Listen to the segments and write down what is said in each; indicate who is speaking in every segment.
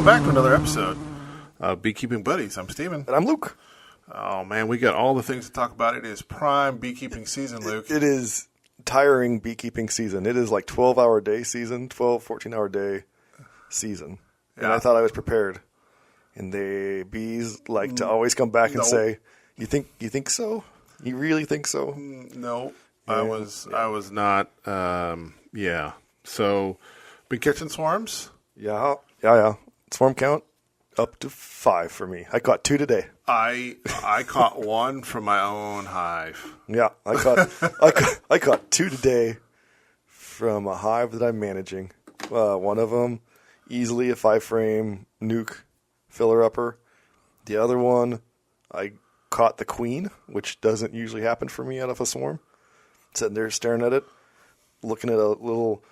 Speaker 1: welcome back to another episode of Beekeeping Buddies. I'm Steven.
Speaker 2: And I'm Luke.
Speaker 1: Oh, man, we got all the things to talk about. It is prime beekeeping season, Luke.
Speaker 2: It is tiring beekeeping season. It is like 12-hour day season, 14-hour day season. And I thought I was prepared. And the bees like to always come back and say, you think so? You really think so?
Speaker 1: No, I was not. So, been catching swarms?
Speaker 2: Yeah. Swarm count up to 5 for me. I caught 2 today.
Speaker 1: I caught 1 from my own hive.
Speaker 2: Yeah, I caught 2 today from a hive that I'm managing. One of them easily a 5-frame nuke filler upper. The other one, I caught the queen, which doesn't usually happen for me out of a swarm. Sitting there staring at it, looking at a little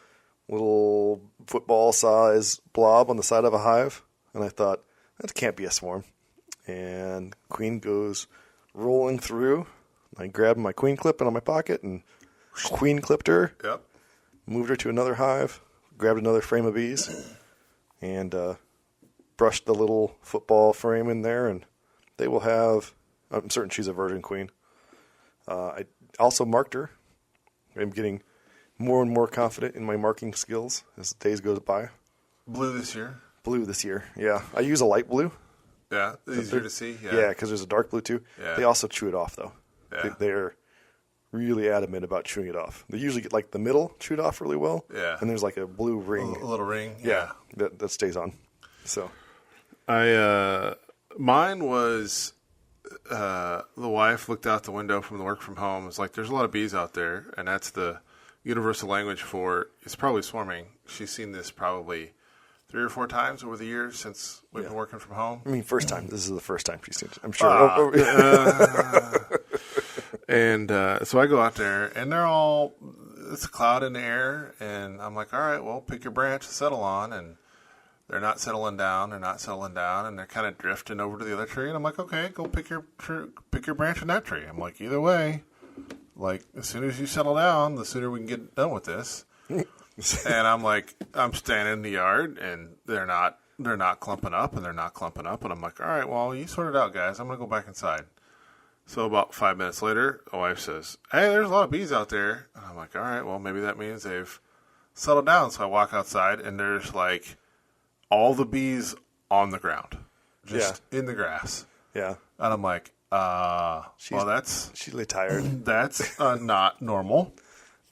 Speaker 2: football size blob on the side of a hive, and I thought, that can't be a swarm. And queen goes rolling through. I grabbed my queen clip in my pocket and queen clipped her.
Speaker 1: Yep.
Speaker 2: Moved her to another hive, grabbed another frame of bees, and brushed the little football frame in there, and they will have, I'm certain she's a virgin queen. I also marked her. I'm getting more and more confident in my marking skills as the days go by.
Speaker 1: Blue this year,
Speaker 2: yeah. I use a light blue.
Speaker 1: Yeah, easier to see.
Speaker 2: Yeah, because there's a dark blue too.
Speaker 1: Yeah.
Speaker 2: They also chew it off, though.
Speaker 1: Yeah.
Speaker 2: They're really adamant about chewing it off. They usually get like the middle chewed off really well.
Speaker 1: Yeah.
Speaker 2: And there's like a blue ring.
Speaker 1: A little ring.
Speaker 2: Yeah. That stays on. So.
Speaker 1: Mine was, the wife looked out the window from the work from home. It's like, there's a lot of bees out there, and that's the universal language for it's probably swarming. She's seen this probably 3 or 4 times over the years since we've been working from home.
Speaker 2: I mean, first time. This is the first time she's seen it, I'm sure.
Speaker 1: And so I go out there, and they're all, it's a cloud in the air, and I'm like, all right, well, pick your branch to settle on, and they're not settling down, and they're kind of drifting over to the other tree, and I'm like, okay, go pick your branch in that tree. I'm like, either way, like, as soon as you settle down, the sooner we can get done with this. And I'm like, I'm standing in the yard, and they're not clumping up, and I'm like, all right, well, you sort it out, guys. I'm going to go back inside. So about 5 minutes later, the wife says, hey, there's a lot of bees out there. And I'm like, all right, well, maybe that means they've settled down. So I walk outside, and there's like all the bees on the ground, just in the grass.
Speaker 2: Yeah.
Speaker 1: And I'm like,
Speaker 2: she's really tired.
Speaker 1: That's not normal.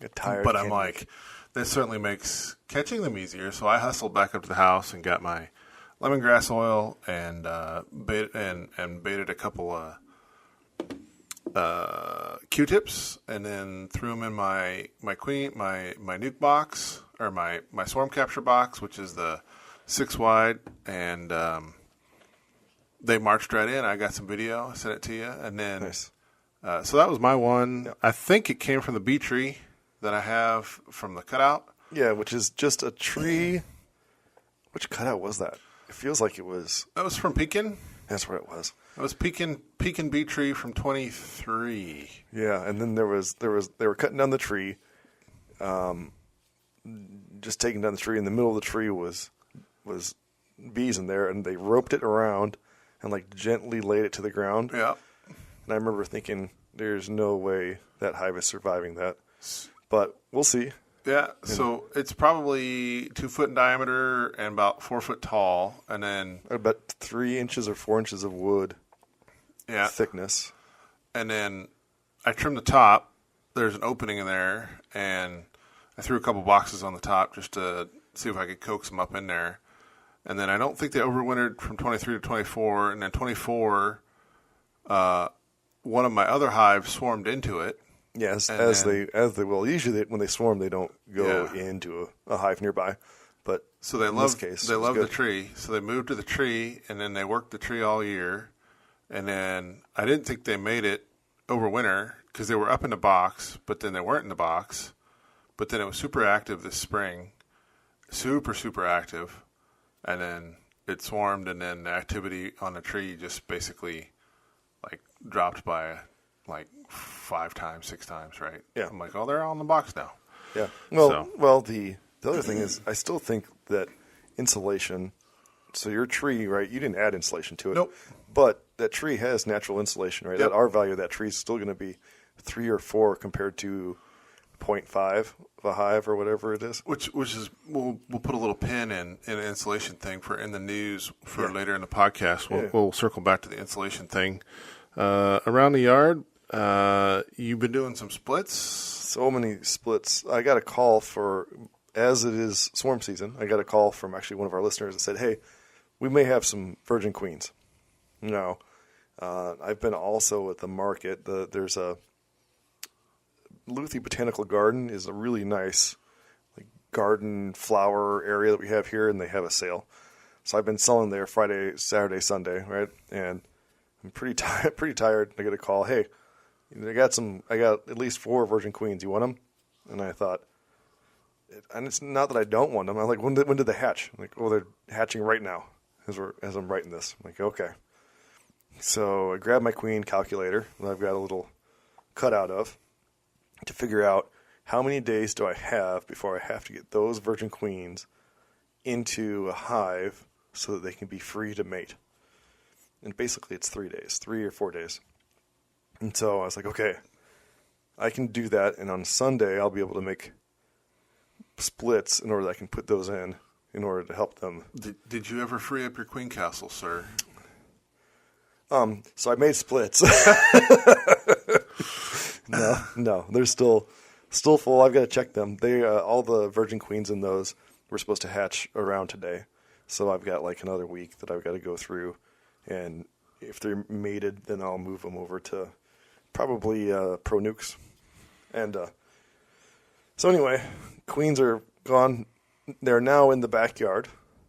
Speaker 2: Get tired.
Speaker 1: But I'm like, this certainly makes catching them easier. So I hustled back up to the house and got my lemongrass oil and baited a couple Q-tips, and then threw them in my nuke box, or my swarm capture box, which is the 6 wide, and they marched right in. I got some video. I sent it to you, and then
Speaker 2: nice.
Speaker 1: So that was my one.
Speaker 2: Yep.
Speaker 1: I think it came from the bee tree that I have from the cutout.
Speaker 2: Yeah, which is just a tree. Which cutout was that? It feels like it was.
Speaker 1: That was from Pekin.
Speaker 2: That's what it was.
Speaker 1: That was Pekin bee tree from 23.
Speaker 2: Yeah, and then they were cutting down the tree, just taking down the tree. In the middle of the tree was bees in there, and they roped it around and like gently laid it to the ground.
Speaker 1: Yeah.
Speaker 2: And I remember thinking, there's no way that hive is surviving that. But we'll see.
Speaker 1: Yeah, so it's probably 2 foot in diameter and about 4 foot tall, and then
Speaker 2: About 3 inches or 4 inches of wood thickness.
Speaker 1: And then I trimmed the top. There's an opening in there, and I threw a couple boxes on the top just to see if I could coax them up in there. And then I don't think they overwintered from 23 to 24, and then 24, one of my other hives swarmed into it.
Speaker 2: Yes, as they will. Usually, when they swarm, they don't go into a hive nearby. But
Speaker 1: so they
Speaker 2: in
Speaker 1: love
Speaker 2: this case,
Speaker 1: they love the tree. So they moved to the tree, and then they worked the tree all year. And then I didn't think they made it over winter because they were up in the box, but then they weren't in the box. But then it was super active this spring, super active, and then it swarmed, and then the activity on the tree just basically like dropped by like 5 times, 6 times, right?
Speaker 2: Yeah.
Speaker 1: I'm like, oh, they're all in the box now.
Speaker 2: Yeah. Well, the other thing is, I still think that insulation So your tree, right, you didn't add insulation to it.
Speaker 1: Nope.
Speaker 2: But that tree has natural insulation, right?
Speaker 1: Yep.
Speaker 2: That R value of that tree is still going to be 3 or 4 compared to 0.5 of a hive or whatever it is.
Speaker 1: Which is we'll put a little pin in an insulation thing for in the news for later in the podcast. We'll circle back to the insulation thing. Around the yard, you've been doing some splits.
Speaker 2: So many splits. I got a call as it is swarm season, I got a call from actually one of our listeners that said, hey, we may have some virgin queens. No. I've been also at the market. There's a Luthi Botanical Garden is a really nice garden flower area that we have here, and they have a sale. So I've been selling there Friday, Saturday, Sunday, right? And I'm pretty tired. I get a call, hey, I got at least 4 virgin queens. You want them? And I thought, and it's not that I don't want them. I'm like, when did they hatch? I'm like, oh, they're hatching right now as I'm writing this. I'm like, okay. So I grabbed my queen calculator that I've got a little cutout of to figure out how many days do I have before I have to get those virgin queens into a hive so that they can be free to mate. And basically it's 3 days, 3 or 4 days. And so I was like, okay, I can do that. And on Sunday, I'll be able to make splits in order that I can put those in order to help them.
Speaker 1: Did you ever free up your queen castle, sir?
Speaker 2: So I made splits. No, they're still full. I've got to check them. They all the virgin queens in those were supposed to hatch around today. So I've got like another week that I've got to go through, and if they're mated, then I'll move them over to probably pro nukes. And so anyway, queens are gone. They're now in the backyard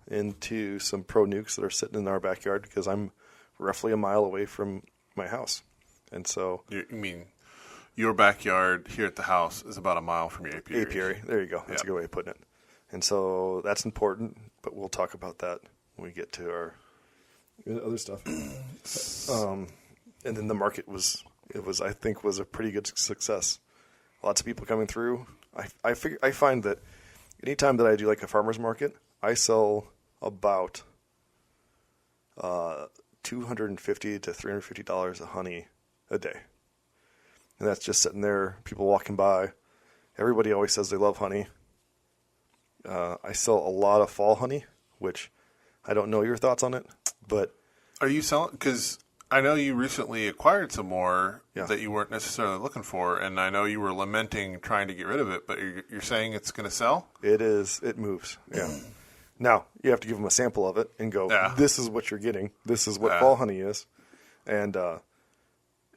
Speaker 2: into some pro nukes that are sitting in our backyard because I'm roughly a mile away from my house. And so
Speaker 1: You mean your backyard here at the house is about a mile from your apiary?
Speaker 2: Apiary. There you go. That's a good way of putting it. And so that's important, but we'll talk about that when we get to our other stuff. And then the market I think was a pretty good success. Lots of people coming through. I find that anytime that I do like a farmer's market, I sell about $250 to $350 of honey a day. And that's just sitting there, people walking by. Everybody always says they love honey. I sell a lot of fall honey, which I don't know your thoughts on it, but...
Speaker 1: Are you selling? Because I know you recently acquired some more
Speaker 2: Yeah.
Speaker 1: that you weren't necessarily looking for, and I know you were lamenting trying to get rid of it, but you're saying it's going to sell?
Speaker 2: It is. It moves, yeah. Now, you have to give them a sample of it and go, this is what you're getting. This is what fall honey is. And...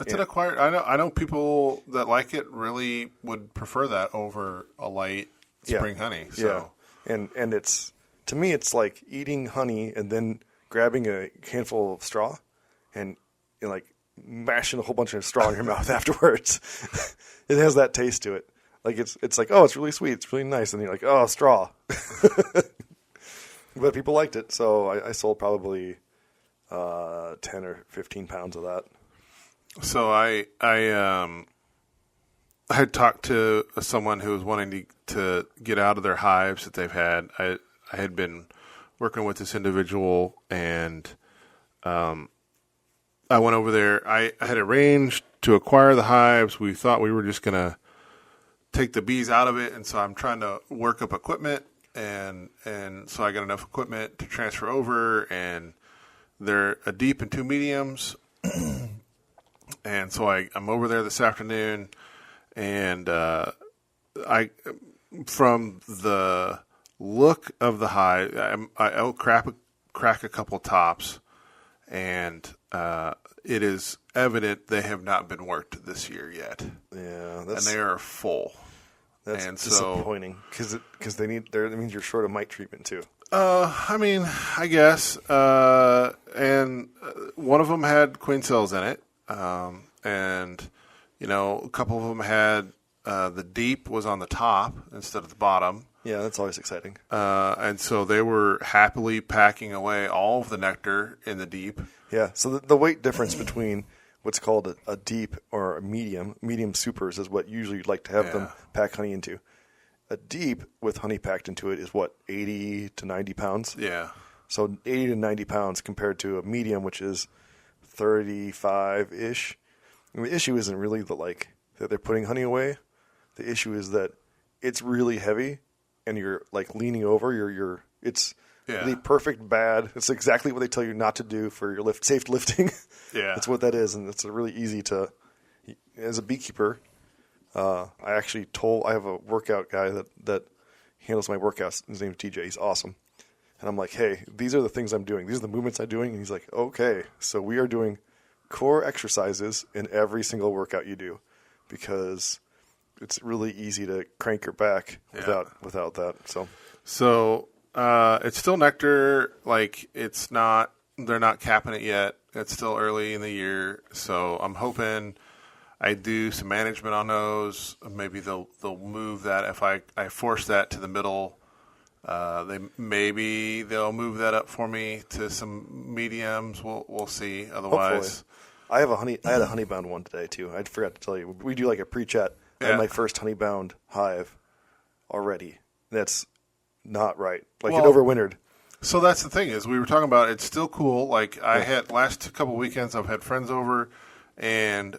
Speaker 1: It's an acquired. I know people that like it really would prefer that over a light spring honey. So.
Speaker 2: Yeah, and it's, to me, it's like eating honey and then grabbing a handful of straw and like mashing a whole bunch of straw in your mouth afterwards. It has that taste to it. Like it's like, oh, it's really sweet, it's really nice, and you're like, oh, straw. But people liked it, so I sold probably 10 or 15 pounds of that.
Speaker 1: So I had talked to someone who was wanting to get out of their hives that they've had. I had been working with this individual, and I went over there. I had arranged to acquire the hives. We thought we were just going to take the bees out of it, and so I'm trying to work up equipment, and so I got enough equipment to transfer over, and they're a deep and 2 mediums. And so I'm over there this afternoon, and from the look of the hive, I'll crack a couple tops, and it is evident they have not been worked this year yet.
Speaker 2: Yeah,
Speaker 1: and they are full.
Speaker 2: That's disappointing because they need. That means you're short of mite treatment too.
Speaker 1: I mean, I guess. And one of them had queen cells in it. And a couple of them had the deep was on the top instead of the bottom.
Speaker 2: Yeah, that's always exciting.
Speaker 1: And so they were happily packing away all of the nectar in the deep.
Speaker 2: Yeah, so the weight difference between what's called a deep or a medium supers is what usually you'd like to have them pack honey into. A deep with honey packed into it is what, 80 to 90 pounds?
Speaker 1: Yeah.
Speaker 2: So 80 to 90 pounds compared to a medium, which is 35-ish. And the issue isn't really that they're putting honey away. The issue is that it's really heavy, and you're like leaning over. It's the perfect bad. It's exactly what they tell you not to do for your safe lifting.
Speaker 1: Yeah,
Speaker 2: that's what that is, and it's really easy to. As a beekeeper, I have a workout guy that handles my workouts. His name's TJ. He's awesome. And I'm like, hey, these are the things I'm doing. These are the movements I'm doing. And he's like, okay, so we are doing core exercises in every single workout you do, because it's really easy to crank your back without that.
Speaker 1: So it's still nectar. Like, they're not capping it yet. It's still early in the year. So I'm hoping I do some management on those. Maybe they'll move that if I force that to the middle. They'll move that up for me to some mediums. We'll see. Otherwise,
Speaker 2: hopefully. I had a honeybound one today too. I forgot to tell you. We do like a pre-chat. I had my first honeybound hive already. That's not right. It overwintered.
Speaker 1: So that's the thing is we were talking about. It's still cool. Like I had last couple of weekends, I've had friends over, and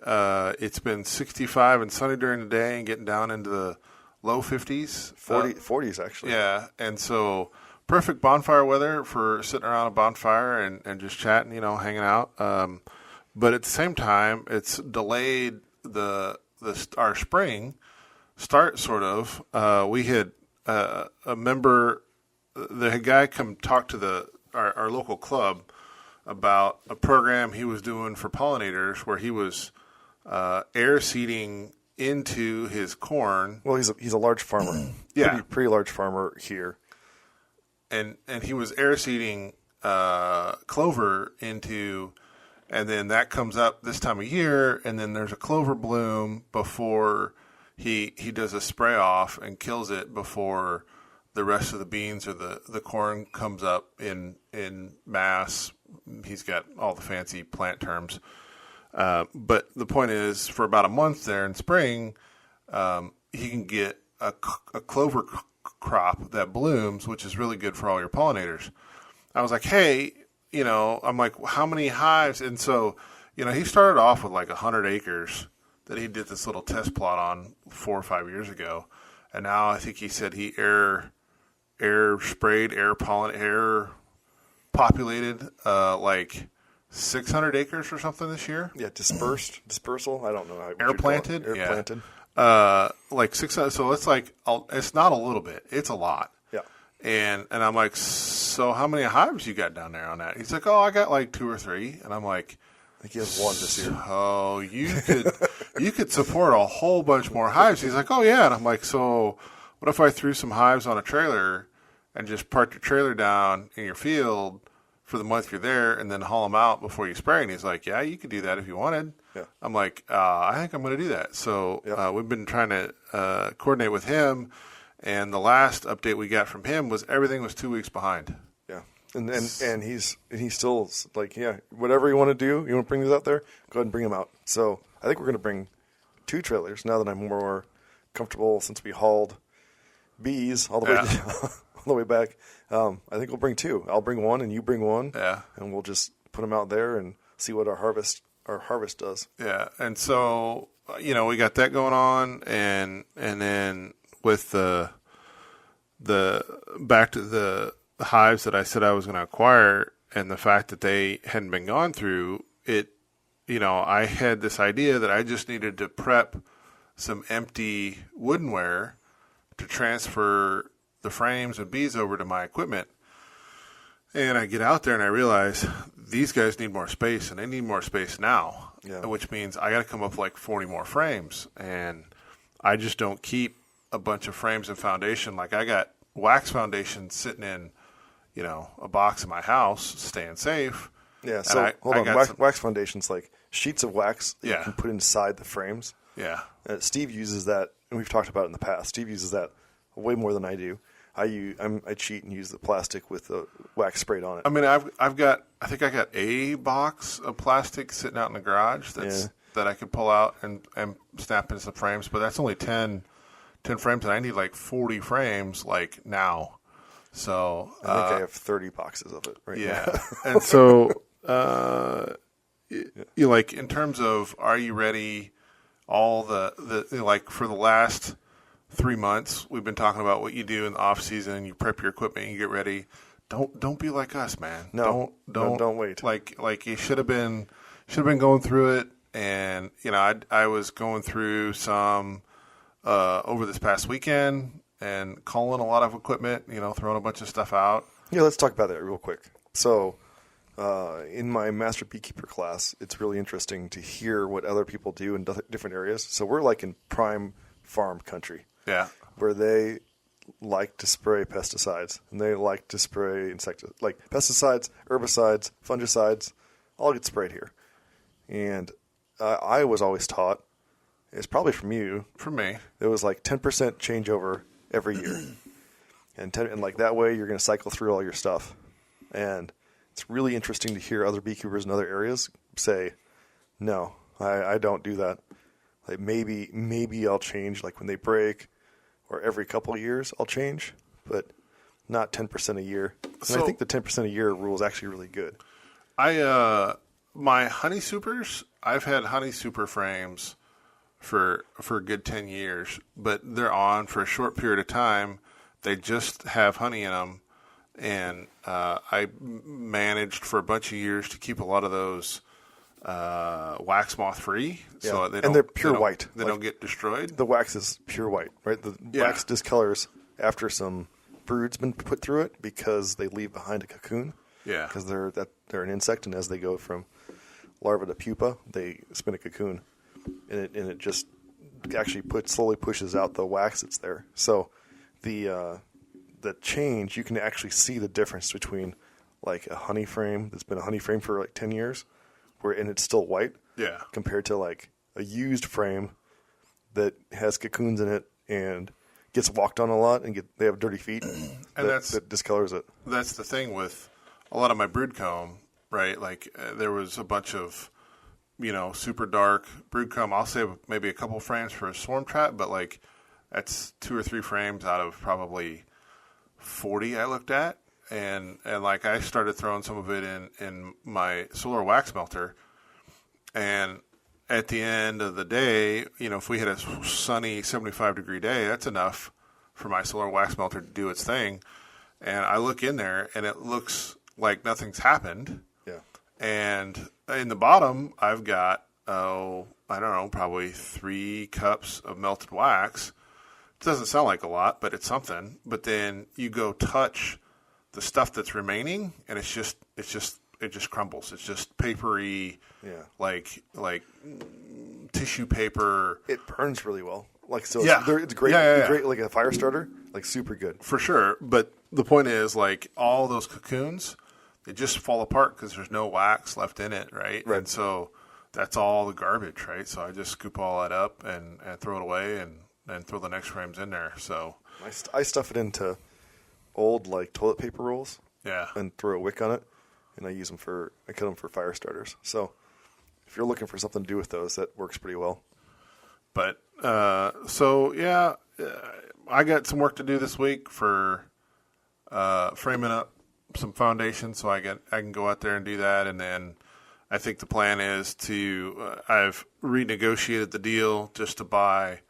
Speaker 1: it's been 65 and sunny during the day and getting down into the low 50s.
Speaker 2: 40s, actually.
Speaker 1: Yeah, and so perfect bonfire weather for sitting around a bonfire and just chatting, hanging out. But at the same time, it's delayed our spring start, sort of. We had a member, the guy come talk to our local club about a program he was doing for pollinators where he was air seeding into his corn.
Speaker 2: Well, he's a large farmer.
Speaker 1: Yeah.
Speaker 2: Pretty large farmer here.
Speaker 1: And he was air seeding clover into, and then that comes up this time of year, and then there's a clover bloom before he does a spray off and kills it before the rest of the beans or the corn comes up in mass. He's got all the fancy plant terms. But the point is, for about a month there in spring, he can get a clover crop that blooms, which is really good for all your pollinators. I was like, hey, I'm like, how many hives? And so, he started off with like 100 acres that he did this little test plot on 4 or 5 years ago. And now I think he said he air sprayed, air populated, like 600 acres or something this year.
Speaker 2: Yeah, dispersal. I don't know.
Speaker 1: Air planted.
Speaker 2: Air planted.
Speaker 1: Like 600. So it's like, it's not a little bit. It's a lot.
Speaker 2: Yeah.
Speaker 1: And I'm like, so how many hives you got down there on that? He's like, I got like 2 or 3. And I'm like,
Speaker 2: I think he has 1 this year.
Speaker 1: Oh, you could support a whole bunch more hives. He's like, oh yeah. And I'm like, so what if I threw some hives on a trailer and just parked your trailer down in your field for the month you're there and then haul them out before you spray? And he's like, yeah, you could do that if you wanted.
Speaker 2: Yeah.
Speaker 1: I'm like, I think I'm going to do that. So we've been trying to coordinate with him, and the last update we got from him was everything was 2 weeks behind.
Speaker 2: Yeah, and he's still like, yeah, whatever you want to do, you want to bring these out there, go ahead and bring them out. So I think we're going to bring 2 trailers now that I'm more comfortable, since we hauled bees all the way all the way back. I think we'll bring 2. I'll bring 1 and you bring 1.
Speaker 1: Yeah,
Speaker 2: and we'll just put them out there and see what our harvest does.
Speaker 1: Yeah, and so we got that going on, and then with the back to the hives that I said I was going to acquire, and the fact that they hadn't been gone through it, I had this idea that I just needed to prep some empty woodenware to transfer the frames and bees over to my equipment. And I get out there and I realize these guys need more space, and they need more space now, which means I got to come up with like 40 more frames. And I just don't keep a bunch of frames and foundation. Like, I got wax foundation sitting in, a box in my house, staying safe.
Speaker 2: Yeah. So hold on. Wax foundation's like sheets of wax that you can put inside the frames.
Speaker 1: Yeah.
Speaker 2: Steve uses that, and we've talked about it in the past. Steve uses that way more than I do. I cheat and use the plastic with the wax sprayed on it.
Speaker 1: I mean, I think I got a box of plastic sitting out in the garage that I could pull out and snap into some frames, but that's only 10 frames, and I need like 40 frames like now. So
Speaker 2: I think I have 30 boxes of it right now.
Speaker 1: And so you like in terms of are you ready? All the like for the last 3 months, we've been talking about what you do in the off season. You prep your equipment, you get ready. Don't be like us, man.
Speaker 2: No, don't wait.
Speaker 1: Like you should have been going through it. And I was going through some over this past weekend and calling a lot of equipment. Throwing a bunch of stuff out.
Speaker 2: Yeah, let's talk about that real quick. So, in my Master Beekeeper class, it's really interesting to hear what other people do in different areas. So we're like in prime farm country.
Speaker 1: Yeah.
Speaker 2: Where they like to spray pesticides, and they like to spray insecticides. Like pesticides, herbicides, fungicides, all get sprayed here. And I was always taught, it's probably from you.
Speaker 1: From me.
Speaker 2: It was like 10% changeover every year. And like that way you're going to cycle through all your stuff. And it's really interesting to hear other beekeepers in other areas say, no, I don't do that. Like maybe I'll change like when they break, or every couple of years I'll change, but not 10% a year. And I think the 10% a year rule is actually really good.
Speaker 1: My honey supers, I've had honey super frames for a good 10 years, but they're on for a short period of time. They just have honey in them. And I managed for a bunch of years to keep a lot of those wax moth free, so
Speaker 2: they're pure white.
Speaker 1: They don't get destroyed.
Speaker 2: The wax is pure white, right? The wax discolors after some brood's been put through it because they leave behind a cocoon.
Speaker 1: Yeah,
Speaker 2: because they're an insect, and as they go from larva to pupa, they spin a cocoon, and it just actually slowly pushes out the wax that's there. So the change, you can actually see the difference between like a honey frame that's been a honey frame for like 10 years and it's still white, compared to like a used frame that has cocoons in it and gets walked on a lot and they have dirty feet, and that discolors it.
Speaker 1: That's the thing with a lot of my brood comb, right? Like there was a bunch of super dark brood comb. I'll save maybe a couple frames for a swarm trap, but like that's 2 or 3 frames out of probably 40 I looked at, and like I started throwing some of it in my solar wax melter, and at the end of the day, if we had a sunny 75-degree day, that's enough for my solar wax melter to do its thing. And I look in there, and it looks like nothing's happened.
Speaker 2: Yeah.
Speaker 1: And in the bottom, I've got I don't know, probably 3 cups of melted wax. It doesn't sound like a lot, but it's something. But then you go touch the stuff that's remaining, and it just crumbles. It's just papery, like tissue paper.
Speaker 2: It burns really well. Like so, it's great. Great, like a fire starter, like super good
Speaker 1: for sure. But the point is, like all those cocoons, they just fall apart because there's no wax left in it, right? And so that's all the garbage, right? So I just scoop all that up and throw it away and throw the next frames in there. So
Speaker 2: I stuff it into old like toilet paper rolls, and throw a wick on it, and I cut them for fire starters. So if you're looking for something to do with those, that works pretty well.
Speaker 1: But I got some work to do this week for framing up some foundations, so I can go out there and do that, and then I think the plan is I've renegotiated the deal just to buy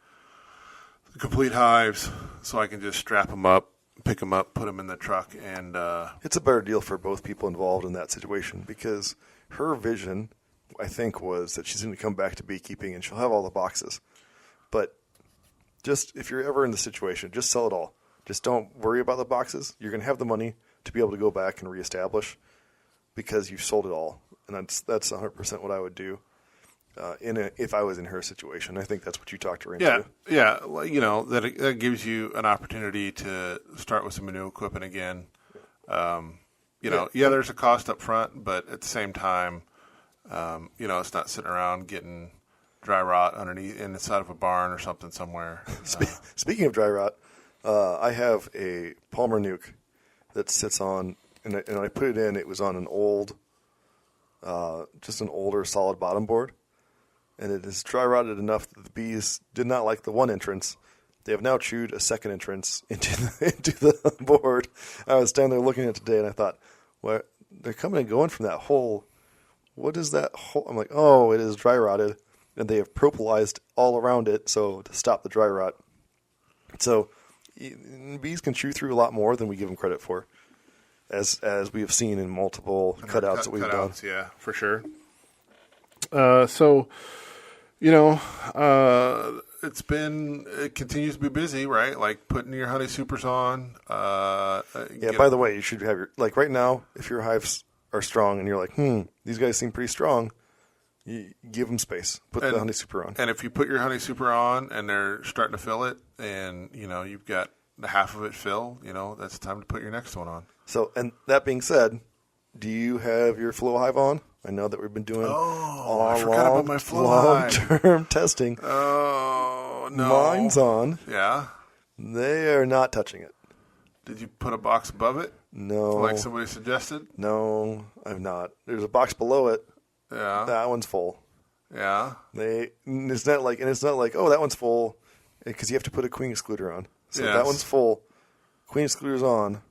Speaker 1: the complete hives, so I can just strap them up, pick them up, put them in the truck, and
Speaker 2: it's a better deal for both people involved in that situation, because her vision, I think, was that she's going to come back to beekeeping and she'll have all the boxes. But just if you're ever in the situation, just sell it all. Just don't worry about the boxes. You're going to have the money to be able to go back and reestablish because you've sold it all. And that's 100% what I would do if I was in her situation. I think that's what you talked her into.
Speaker 1: Yeah. That gives you an opportunity to start with some new equipment again. There's a cost up front, but at the same time, it's not sitting around getting dry rot underneath inside of a barn or something somewhere.
Speaker 2: Speaking of dry rot, I have a Palmer nuke that sits on, and I put it in. It was on an old, just an older solid bottom board, and it is dry rotted enough that the bees did not like the one entrance, They have now chewed a second entrance into the board. I was standing there looking at it today, and I thought, well, they're coming and going from that hole. What is that hole? I'm like, oh, it is dry rotted, and they have propolized all around it to stop the dry rot. So bees can chew through a lot more than we give them credit for, as we have seen in multiple cutouts that we've done.
Speaker 1: Yeah, for sure. So, you know, it continues to be busy, right? Like putting your honey supers on.
Speaker 2: By the way, you should have like right now, if your hives are strong and you're like, these guys seem pretty strong, you give them space. Put the honey super on.
Speaker 1: And if you put your honey super on and they're starting to fill it and, you know, you've got half of it filled, you know, that's time to put your next one on.
Speaker 2: So, and that being said, do you have your flow hive on? I know that we've been doing
Speaker 1: I forgot about my flow hive.
Speaker 2: Long-term testing.
Speaker 1: Oh, no.
Speaker 2: Mine's on.
Speaker 1: Yeah?
Speaker 2: They are not touching it.
Speaker 1: Did you put a box above it?
Speaker 2: No.
Speaker 1: Like somebody suggested?
Speaker 2: No, I've not. There's a box below it.
Speaker 1: Yeah.
Speaker 2: That one's full.
Speaker 1: Yeah.
Speaker 2: It's not like, oh, that one's full, because you have to put a queen excluder on. So
Speaker 1: yes.
Speaker 2: That one's full. Queen excluder's on.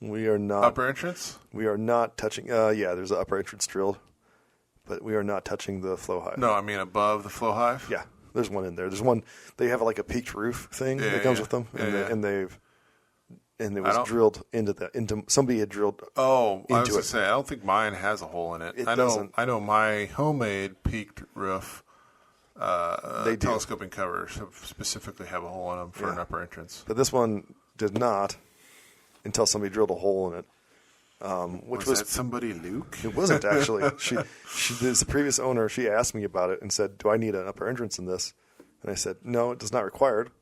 Speaker 2: We are not.
Speaker 1: Upper entrance?
Speaker 2: We are not touching. There's an upper entrance drilled, but we are not touching the flow hive.
Speaker 1: No, I mean above the flow hive?
Speaker 2: Yeah. There's one in there. There's one. They have like a peaked roof thing that comes with them, and it was drilled into somebody had drilled.
Speaker 1: Oh, I was going to say I don't think mine has a hole in it.
Speaker 2: It doesn't.
Speaker 1: I know my homemade peaked roof. Telescoping covers specifically have a hole in them for an upper entrance.
Speaker 2: But this one did not until somebody drilled a hole in it. Which was
Speaker 1: that somebody, Luke?
Speaker 2: It wasn't actually. She the previous owner. She asked me about it and said, "Do I need an upper entrance in this?" And I said, "No, it is not required."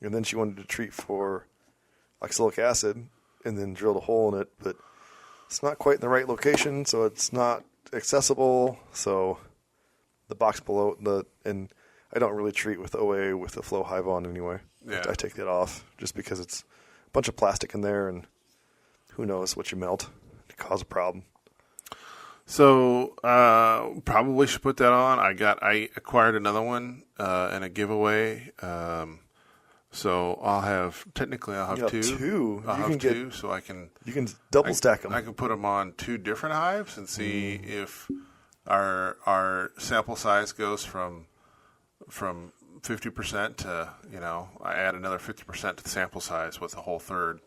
Speaker 2: And then she wanted to treat for oxalic acid, and then drilled a hole in it, but it's not quite in the right location, so it's not accessible. So the box below and I don't really treat with OA with the flow hive on anyway.
Speaker 1: Yeah.
Speaker 2: I take that off just because it's a bunch of plastic in there, and who knows what you melt to cause a problem.
Speaker 1: So probably should put that on. I acquired another one in a giveaway. So I'll have two. I'll have two, so I can.
Speaker 2: You can double stack them.
Speaker 1: I can put them on two different hives and see if our sample size goes from 50% to, you know, I add another 50% to the sample size with a whole third.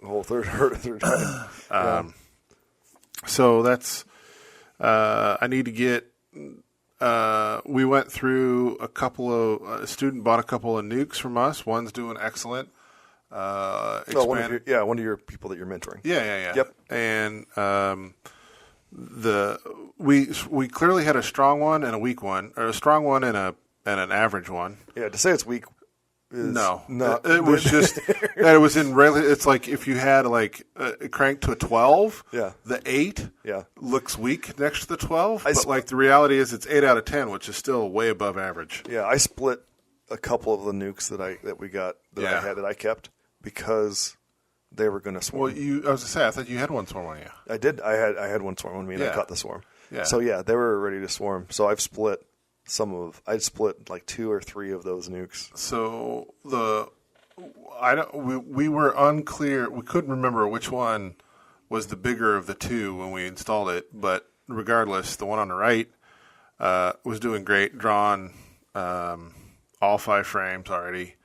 Speaker 1: So that's I need to get. We went through a student bought a couple of nukes from us. One's doing excellent.
Speaker 2: One of your people that you're mentoring.
Speaker 1: Yeah.
Speaker 2: Yep.
Speaker 1: And we clearly had a strong one and a weak one, or a strong one and an average one.
Speaker 2: Yeah, to say it's weak.
Speaker 1: No, it was just that it was in really. It's like if you had cranked to a 12.
Speaker 2: Yeah.
Speaker 1: The 8.
Speaker 2: Yeah.
Speaker 1: Looks weak next to the 12, but the reality is it's 8 out of 10, which is still way above average.
Speaker 2: Yeah, I split a couple of the nukes that we got that I kept because they were going to swarm.
Speaker 1: Well, I was going to say I thought you had one swarm on you.
Speaker 2: I did. I had one swarm on me, and I caught the swarm.
Speaker 1: Yeah.
Speaker 2: So they were ready to swarm. So I'd split like 2 or 3 of those nukes.
Speaker 1: So we were unclear. We couldn't remember which one was the bigger of the two when we installed it. But regardless, the one on the right was doing great, drawn all 5 frames already,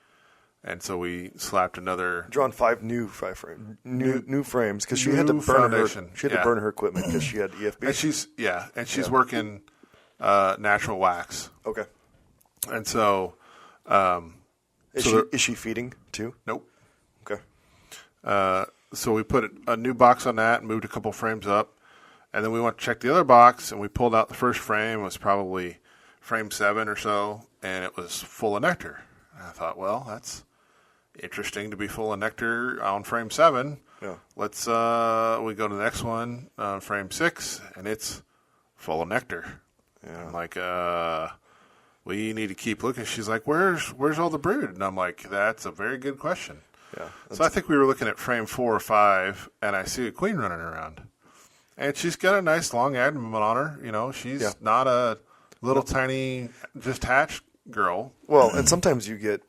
Speaker 1: and so we slapped another.
Speaker 2: Drawn 5 new frames because she had to burn her equipment because she had EFB.
Speaker 1: And she's working. Natural wax.
Speaker 2: Okay.
Speaker 1: And so,
Speaker 2: is she feeding too?
Speaker 1: Nope.
Speaker 2: Okay.
Speaker 1: So we put a new box on that and moved a couple frames up, and then we went to check the other box, and we pulled out the first frame. It was probably frame 7 or so, and it was full of nectar. And I thought, well, that's interesting to be full of nectar on frame 7.
Speaker 2: Yeah.
Speaker 1: Let's we go to the next one, frame 6, and it's full of nectar. Yeah. I'm like, we need to keep looking. She's like, where's all the brood? And I'm like, that's a very good question.
Speaker 2: Yeah.
Speaker 1: So I think we were looking at frame 4 or 5, and I see a queen running around. And she's got a nice long abdomen on her. You know, she's not a little tiny, just hatched girl.
Speaker 2: Well, and sometimes you get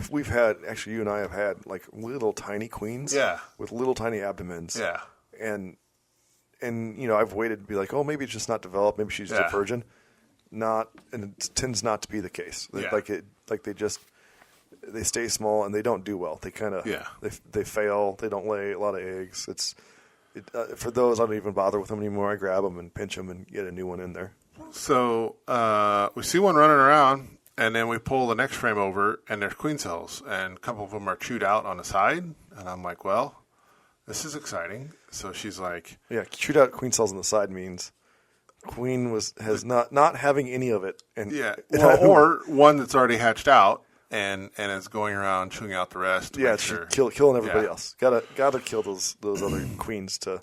Speaker 2: we've had, actually you and I have had like little tiny queens.
Speaker 1: Yeah.
Speaker 2: With little tiny abdomens.
Speaker 1: Yeah.
Speaker 2: And I've waited to be like, oh, maybe it's just not developed. Maybe she's just a virgin. And it tends not to be the case.
Speaker 1: Yeah.
Speaker 2: They stay small and they don't do well. They kind of, they fail. They don't lay a lot of eggs. For those, I don't even bother with them anymore. I grab them and pinch them and get a new one in there.
Speaker 1: So we see one running around, and then we pull the next frame over, and there's queen cells, and a couple of them are chewed out on the side. And I'm like, well, this is exciting. So she's like,
Speaker 2: yeah, chewed out queen cells on the side means queen has not having any of it. And
Speaker 1: or one that's already hatched out and is going around chewing out the rest. To make sure.
Speaker 2: Killing everybody else. Gotta kill those other queens to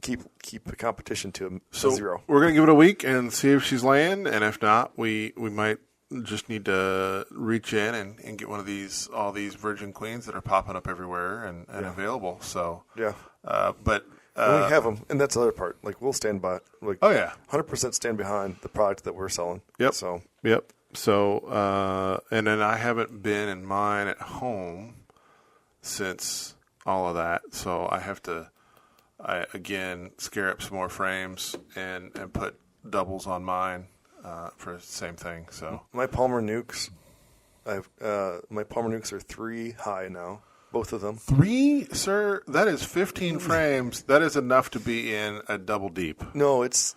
Speaker 2: keep the competition to zero.
Speaker 1: We're gonna give it a week and see if she's laying, and if not, we might just need to reach in and get one of all these virgin queens that are popping up everywhere and available. So but
Speaker 2: we have them, and that's the other part. Like we'll stand by. Like 100% stand behind the product that we're selling.
Speaker 1: Yep.
Speaker 2: So
Speaker 1: and then I haven't been in mine at home since all of that, so I have to. Again, scare up some more frames and put doubles on mine for the same thing. So
Speaker 2: my Palmer nukes, my Palmer nukes are 3 high now, both of them.
Speaker 1: 3, sir? That is 15 frames. That is enough to be in a double deep.
Speaker 2: No, it's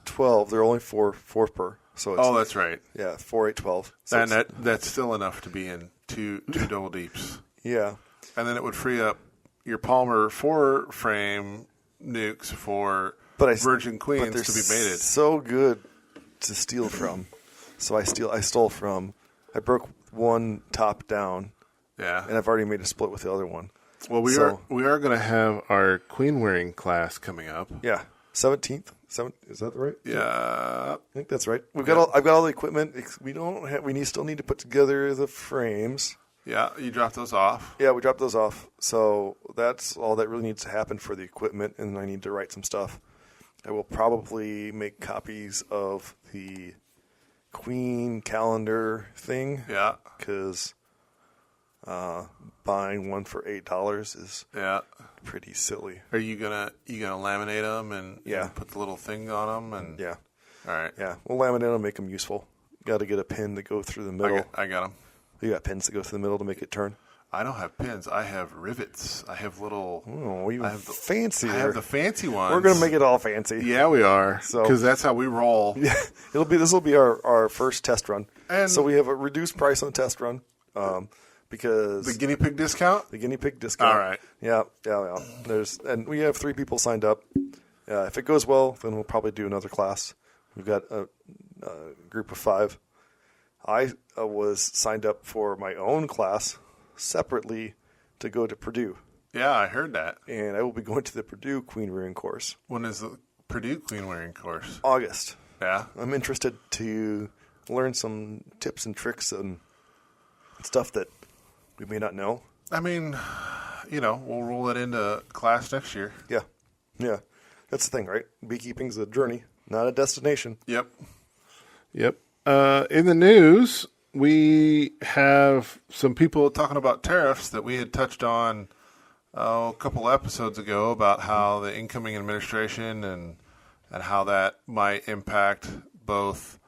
Speaker 2: 12. They're only four per. So it's,
Speaker 1: that's right.
Speaker 2: Yeah, 4, 8, 12. So
Speaker 1: and that's still enough to be in two double deeps.
Speaker 2: Yeah,
Speaker 1: and then it would free up your Palmer 4-frame nukes for virgin queens to be mated.
Speaker 2: So good to steal from. So I stole from. I broke one top down.
Speaker 1: Yeah,
Speaker 2: and I've already made a split with the other one.
Speaker 1: Well, we are going to have our queen wearing class coming up.
Speaker 2: Yeah, 17th. Is that right?
Speaker 1: Yeah,
Speaker 2: I think that's right. I've got all the equipment. We still need to put together the frames.
Speaker 1: Yeah, you dropped those off.
Speaker 2: Yeah, we dropped those off. So that's all that really needs to happen for the equipment, and I need to write some stuff. I will probably make copies of the Queen calendar thing.
Speaker 1: Yeah.
Speaker 2: Because buying one for $8 is pretty silly.
Speaker 1: Are you gonna laminate them and put the little thing on them? And
Speaker 2: yeah.
Speaker 1: All right.
Speaker 2: Yeah, we'll laminate them, make them useful. Got to get a pin to go through the middle.
Speaker 1: I got them.
Speaker 2: You got pins that go through the middle to make it turn?
Speaker 1: I don't have pins. I have rivets. I have little.
Speaker 2: Oh, even fancier.
Speaker 1: I have the fancy ones.
Speaker 2: We're gonna make it all fancy.
Speaker 1: Yeah, we are. Because that's how we roll.
Speaker 2: Yeah, this will be our first test run.
Speaker 1: And
Speaker 2: so we have a reduced price on the test run because
Speaker 1: the guinea pig discount.
Speaker 2: The guinea pig discount.
Speaker 1: All right.
Speaker 2: Yeah. And we have 3 people signed up. If it goes well, then we'll probably do another class. We've got a group of 5. I was signed up for my own class separately to go to Purdue.
Speaker 1: Yeah, I heard that.
Speaker 2: And I will be going to the Purdue queen rearing course.
Speaker 1: When is the Purdue queen rearing course?
Speaker 2: August.
Speaker 1: Yeah.
Speaker 2: I'm interested to learn some tips and tricks and stuff that we may not know.
Speaker 1: I mean, we'll roll it into class next year.
Speaker 2: Yeah. Yeah. That's the thing, right? Beekeeping's a journey, not a destination.
Speaker 1: Yep. In the news, we have some people talking about tariffs that we had touched on a couple episodes ago about how the incoming administration and how that might impact both.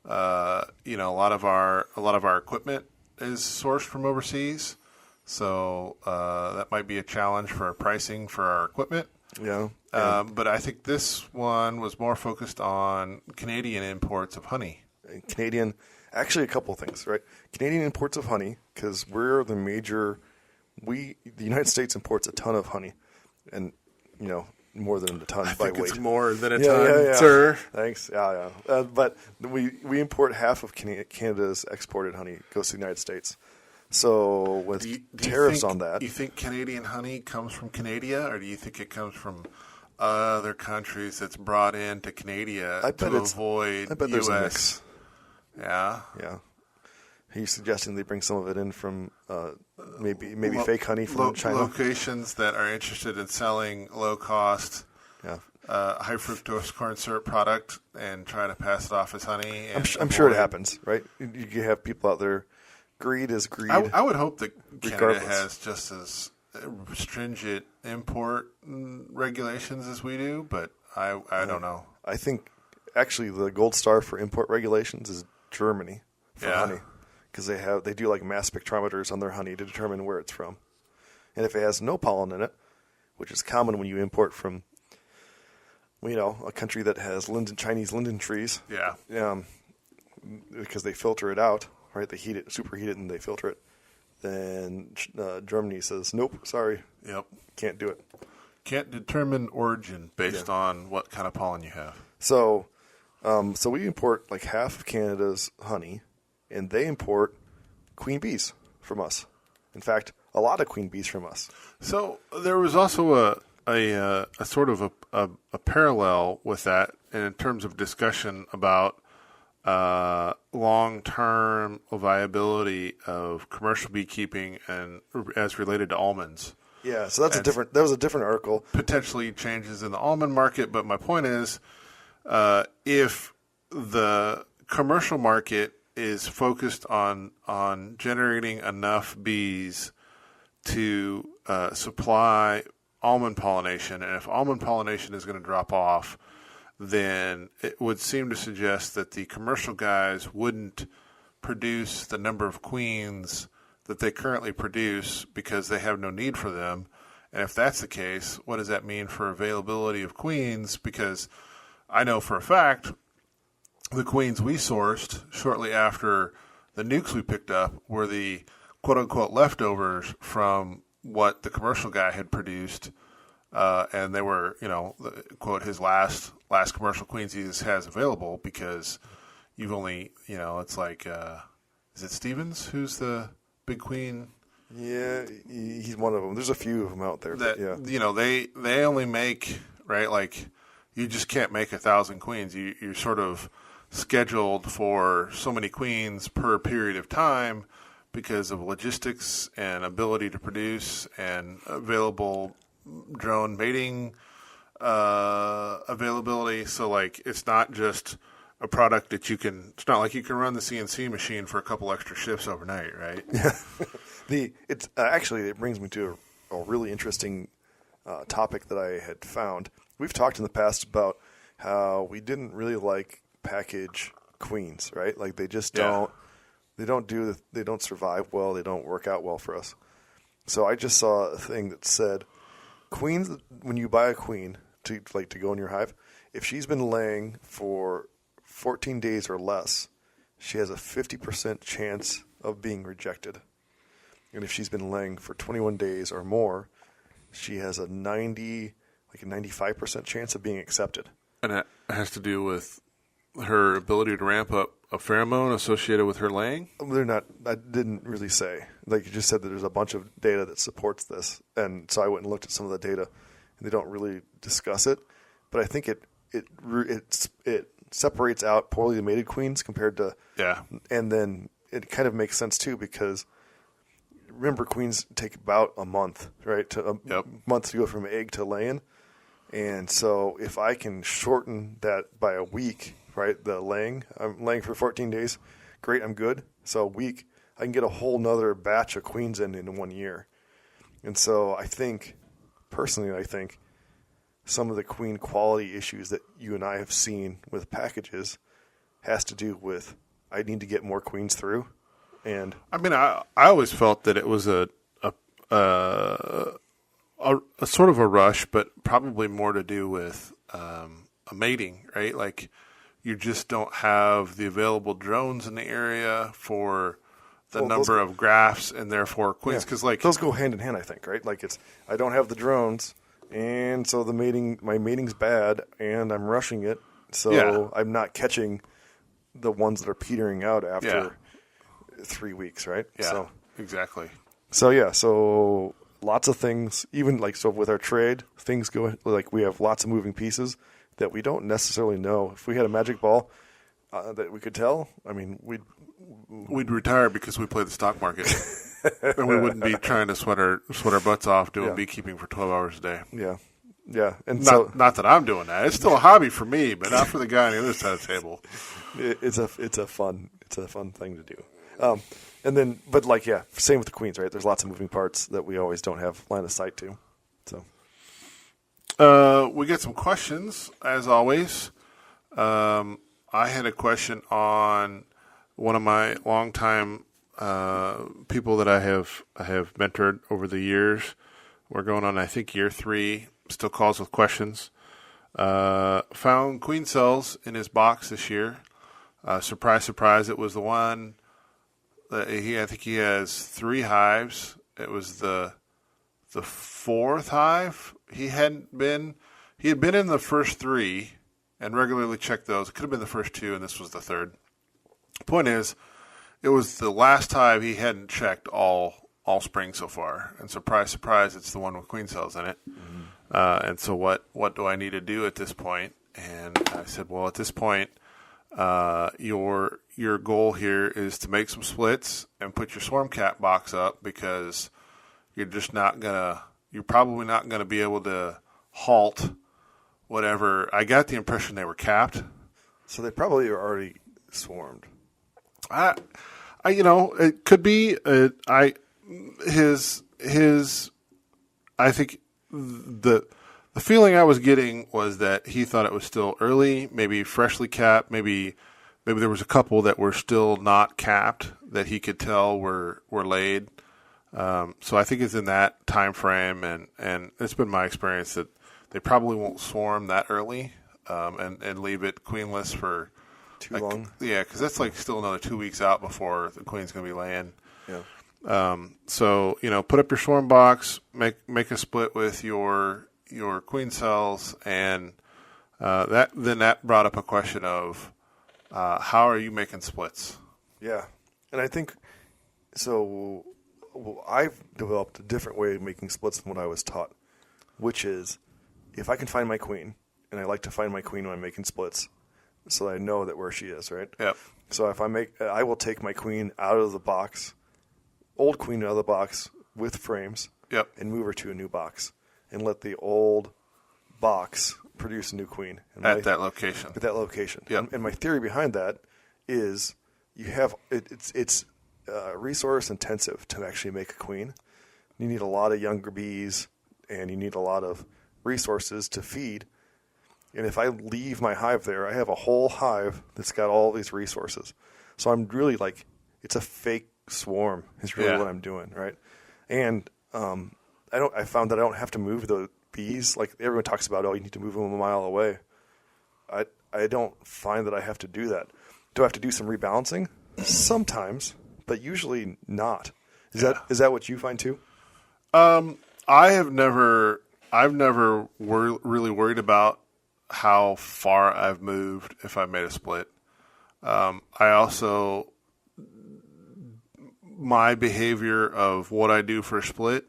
Speaker 1: A lot of our equipment is sourced from overseas, so that might be a challenge for our pricing for our equipment.
Speaker 2: Yeah.
Speaker 1: But I think this one was more focused on Canadian imports of honey.
Speaker 2: Actually a couple of things, right? Canadian imports of honey, because we're the major, the United States imports a ton of honey, and, more than a ton by weight.
Speaker 1: It's more than a ton, sir.
Speaker 2: Thanks. Yeah. But we import half of Canada's exported honey goes to the United States. So with tariffs on that.
Speaker 1: Do you think Canadian honey comes from Canada, or do you think it comes from other countries that's brought into Canada to avoid
Speaker 2: I bet there's a mix.
Speaker 1: Yeah.
Speaker 2: Yeah. Are you suggesting they bring some of it in from maybe fake honey from China?
Speaker 1: Locations that are interested in selling low-cost high fructose corn syrup product and try to pass it off as honey.
Speaker 2: I'm sure it happens, right? You have people out there greed is greed.
Speaker 1: I would hope that Canada
Speaker 2: regardless.
Speaker 1: has just as stringent import regulations as we do, but I don't know.
Speaker 2: I think actually the gold star for import regulations is Germany for honey, because they do like mass spectrometers on their honey to determine where it's from, and if it has no pollen in it, which is common when you import from, a country that has Chinese linden trees.
Speaker 1: Yeah.
Speaker 2: Because they filter it out, right? They superheat it, and they filter it. Then Germany says, nope, sorry.
Speaker 1: Yep.
Speaker 2: Can't do it.
Speaker 1: Can't determine origin based on what kind of pollen you have.
Speaker 2: So we import like half of Canada's honey, and they import queen bees from us. In fact, a lot of queen bees from us.
Speaker 1: So there was also a sort of a parallel with that in terms of discussion about long-term viability of commercial beekeeping and as related to almonds.
Speaker 2: Yeah, so that was a different article.
Speaker 1: Potentially changes in the almond market, but my point is, if the commercial market is focused on generating enough bees to supply almond pollination, and if almond pollination is going to drop off, then it would seem to suggest that the commercial guys wouldn't produce the number of queens that they currently produce because they have no need for them. And if that's the case, what does that mean for availability of queens? Because I know for a fact the queens we sourced shortly after the nukes we picked up were the quote-unquote leftovers from what the commercial guy had produced. And they were, quote, his last commercial queens he has available, because you've only, it's like, is it Stevens who's the big queen?
Speaker 2: Yeah, he's one of them. There's a few of them out there.
Speaker 1: That,
Speaker 2: yeah.
Speaker 1: They only make, right, like, you just can't make 1,000 queens. You're sort of scheduled for so many queens per period of time because of logistics and ability to produce and available drone mating availability. So, like, it's not just a product that it's not like you can run the CNC machine for a couple extra shifts overnight, right?
Speaker 2: Yeah. It brings me to a really interesting topic that I had found. We've talked in the past about how we didn't really like package queens, right? Like they just don't, they don't survive well. They don't work out well for us. So I just saw a thing that said queens, when you buy a queen to go in your hive, if she's been laying for 14 days or less, she has a 50% chance of being rejected. And if she's been laying for 21 days or more, she has a 95% chance of being accepted.
Speaker 1: And that has to do with her ability to ramp up a pheromone associated with her laying?
Speaker 2: They're not. I didn't really say. Like you just said that there's a bunch of data that supports this, and so I went and looked at some of the data, and they don't really discuss it. But I think it separates out poorly mated queens compared to and then it kind of makes sense too, because remember, queens take about a month, right? Month to go from egg to laying. And so if I can shorten that by a week, right, I'm laying for 14 days, great, I'm good. So a week, I can get a whole nother batch of queens in 1 year. And so I think some of the queen quality issues that you and I have seen with packages has to do with I need to get more queens through. And
Speaker 1: I mean, I always felt that it was a sort of a rush, but probably more to do with a mating, right? Like you just don't have the available drones in the area for the number of grafts and therefore queens. Because
Speaker 2: those go hand in hand, I think, right? Like I don't have the drones, and so my mating's bad, and I'm rushing it, so I'm not catching the ones that are petering out after 3 weeks, right?
Speaker 1: Yeah,
Speaker 2: so,
Speaker 1: exactly.
Speaker 2: So lots of things, even with our trade, things go, we have lots of moving pieces that we don't necessarily know. If we had a magic ball that we could tell, I mean,
Speaker 1: we'd retire because we play the stock market, and we wouldn't be trying to sweat our butts off doing beekeeping for 12 hours a day.
Speaker 2: Yeah, and
Speaker 1: not that I'm doing that. It's still a hobby for me, but not for the guy on the other side of the table.
Speaker 2: It's a fun thing to do. And then, but like, yeah, same with the queens, right? There's lots of moving parts that we always don't have line of sight to. So,
Speaker 1: we get some questions as always. I had a question on one of my longtime people that I have mentored over the years. We're going on, I think, year 3. Still calls with questions. Found queen cells in his box this year. Surprise, surprise! It was the one that I think he has 3 hives. It was the 4th hive. He had been in the first 3 and regularly checked those. It could have been the first 2, and this was the 3rd. Point is, it was the last hive he hadn't checked all spring so far. And surprise, surprise, it's the one with queen cells in it. Mm-hmm. And so what do I need to do at this point? And I said, well, at this point, your goal here is to make some splits and put your swarm cap box up, because you're probably not gonna be able to halt whatever. I got the impression they were capped.
Speaker 2: So they probably are already swarmed.
Speaker 1: It could be. I think the feeling I was getting was that he thought it was still early, maybe freshly capped, maybe there was a couple that were still not capped that he could tell were laid. So I think it's in that time frame, and it's been my experience that they probably won't swarm that early, and leave it queenless for
Speaker 2: too long.
Speaker 1: Yeah, because that's like still another 2 weeks out before the queen's going to be laying.
Speaker 2: Yeah.
Speaker 1: So put up your swarm box, make a split with your queen cells, and that brought up a question of how are you making splits?
Speaker 2: Yeah, and I think so. Well, I've developed a different way of making splits than what I was taught, which is if I can find my queen, and I like to find my queen when I'm making splits, so that I know that where she is, right?
Speaker 1: Yep.
Speaker 2: So if I will take my queen out of the box, old queen out of the box with frames,
Speaker 1: yep,
Speaker 2: and move her to a new box, and let the old box produce a new queen
Speaker 1: at that location.
Speaker 2: At that location.
Speaker 1: Yep.
Speaker 2: And my theory behind that is you have it's resource intensive to actually make a queen. You need a lot of younger bees, and you need a lot of resources to feed. And if I leave my hive there, I have a whole hive that's got all these resources. So I'm really like, it's a fake swarm is really what I'm doing, right? And I found that I don't have to move the bees. Like everyone talks about, you need to move them a mile away. I don't find that I have to do that. Do I have to do some rebalancing? Sometimes, but usually not. Is that what you find too?
Speaker 1: I've never really worried about how far I've moved if I made a split. I also, my behavior of what I do for a split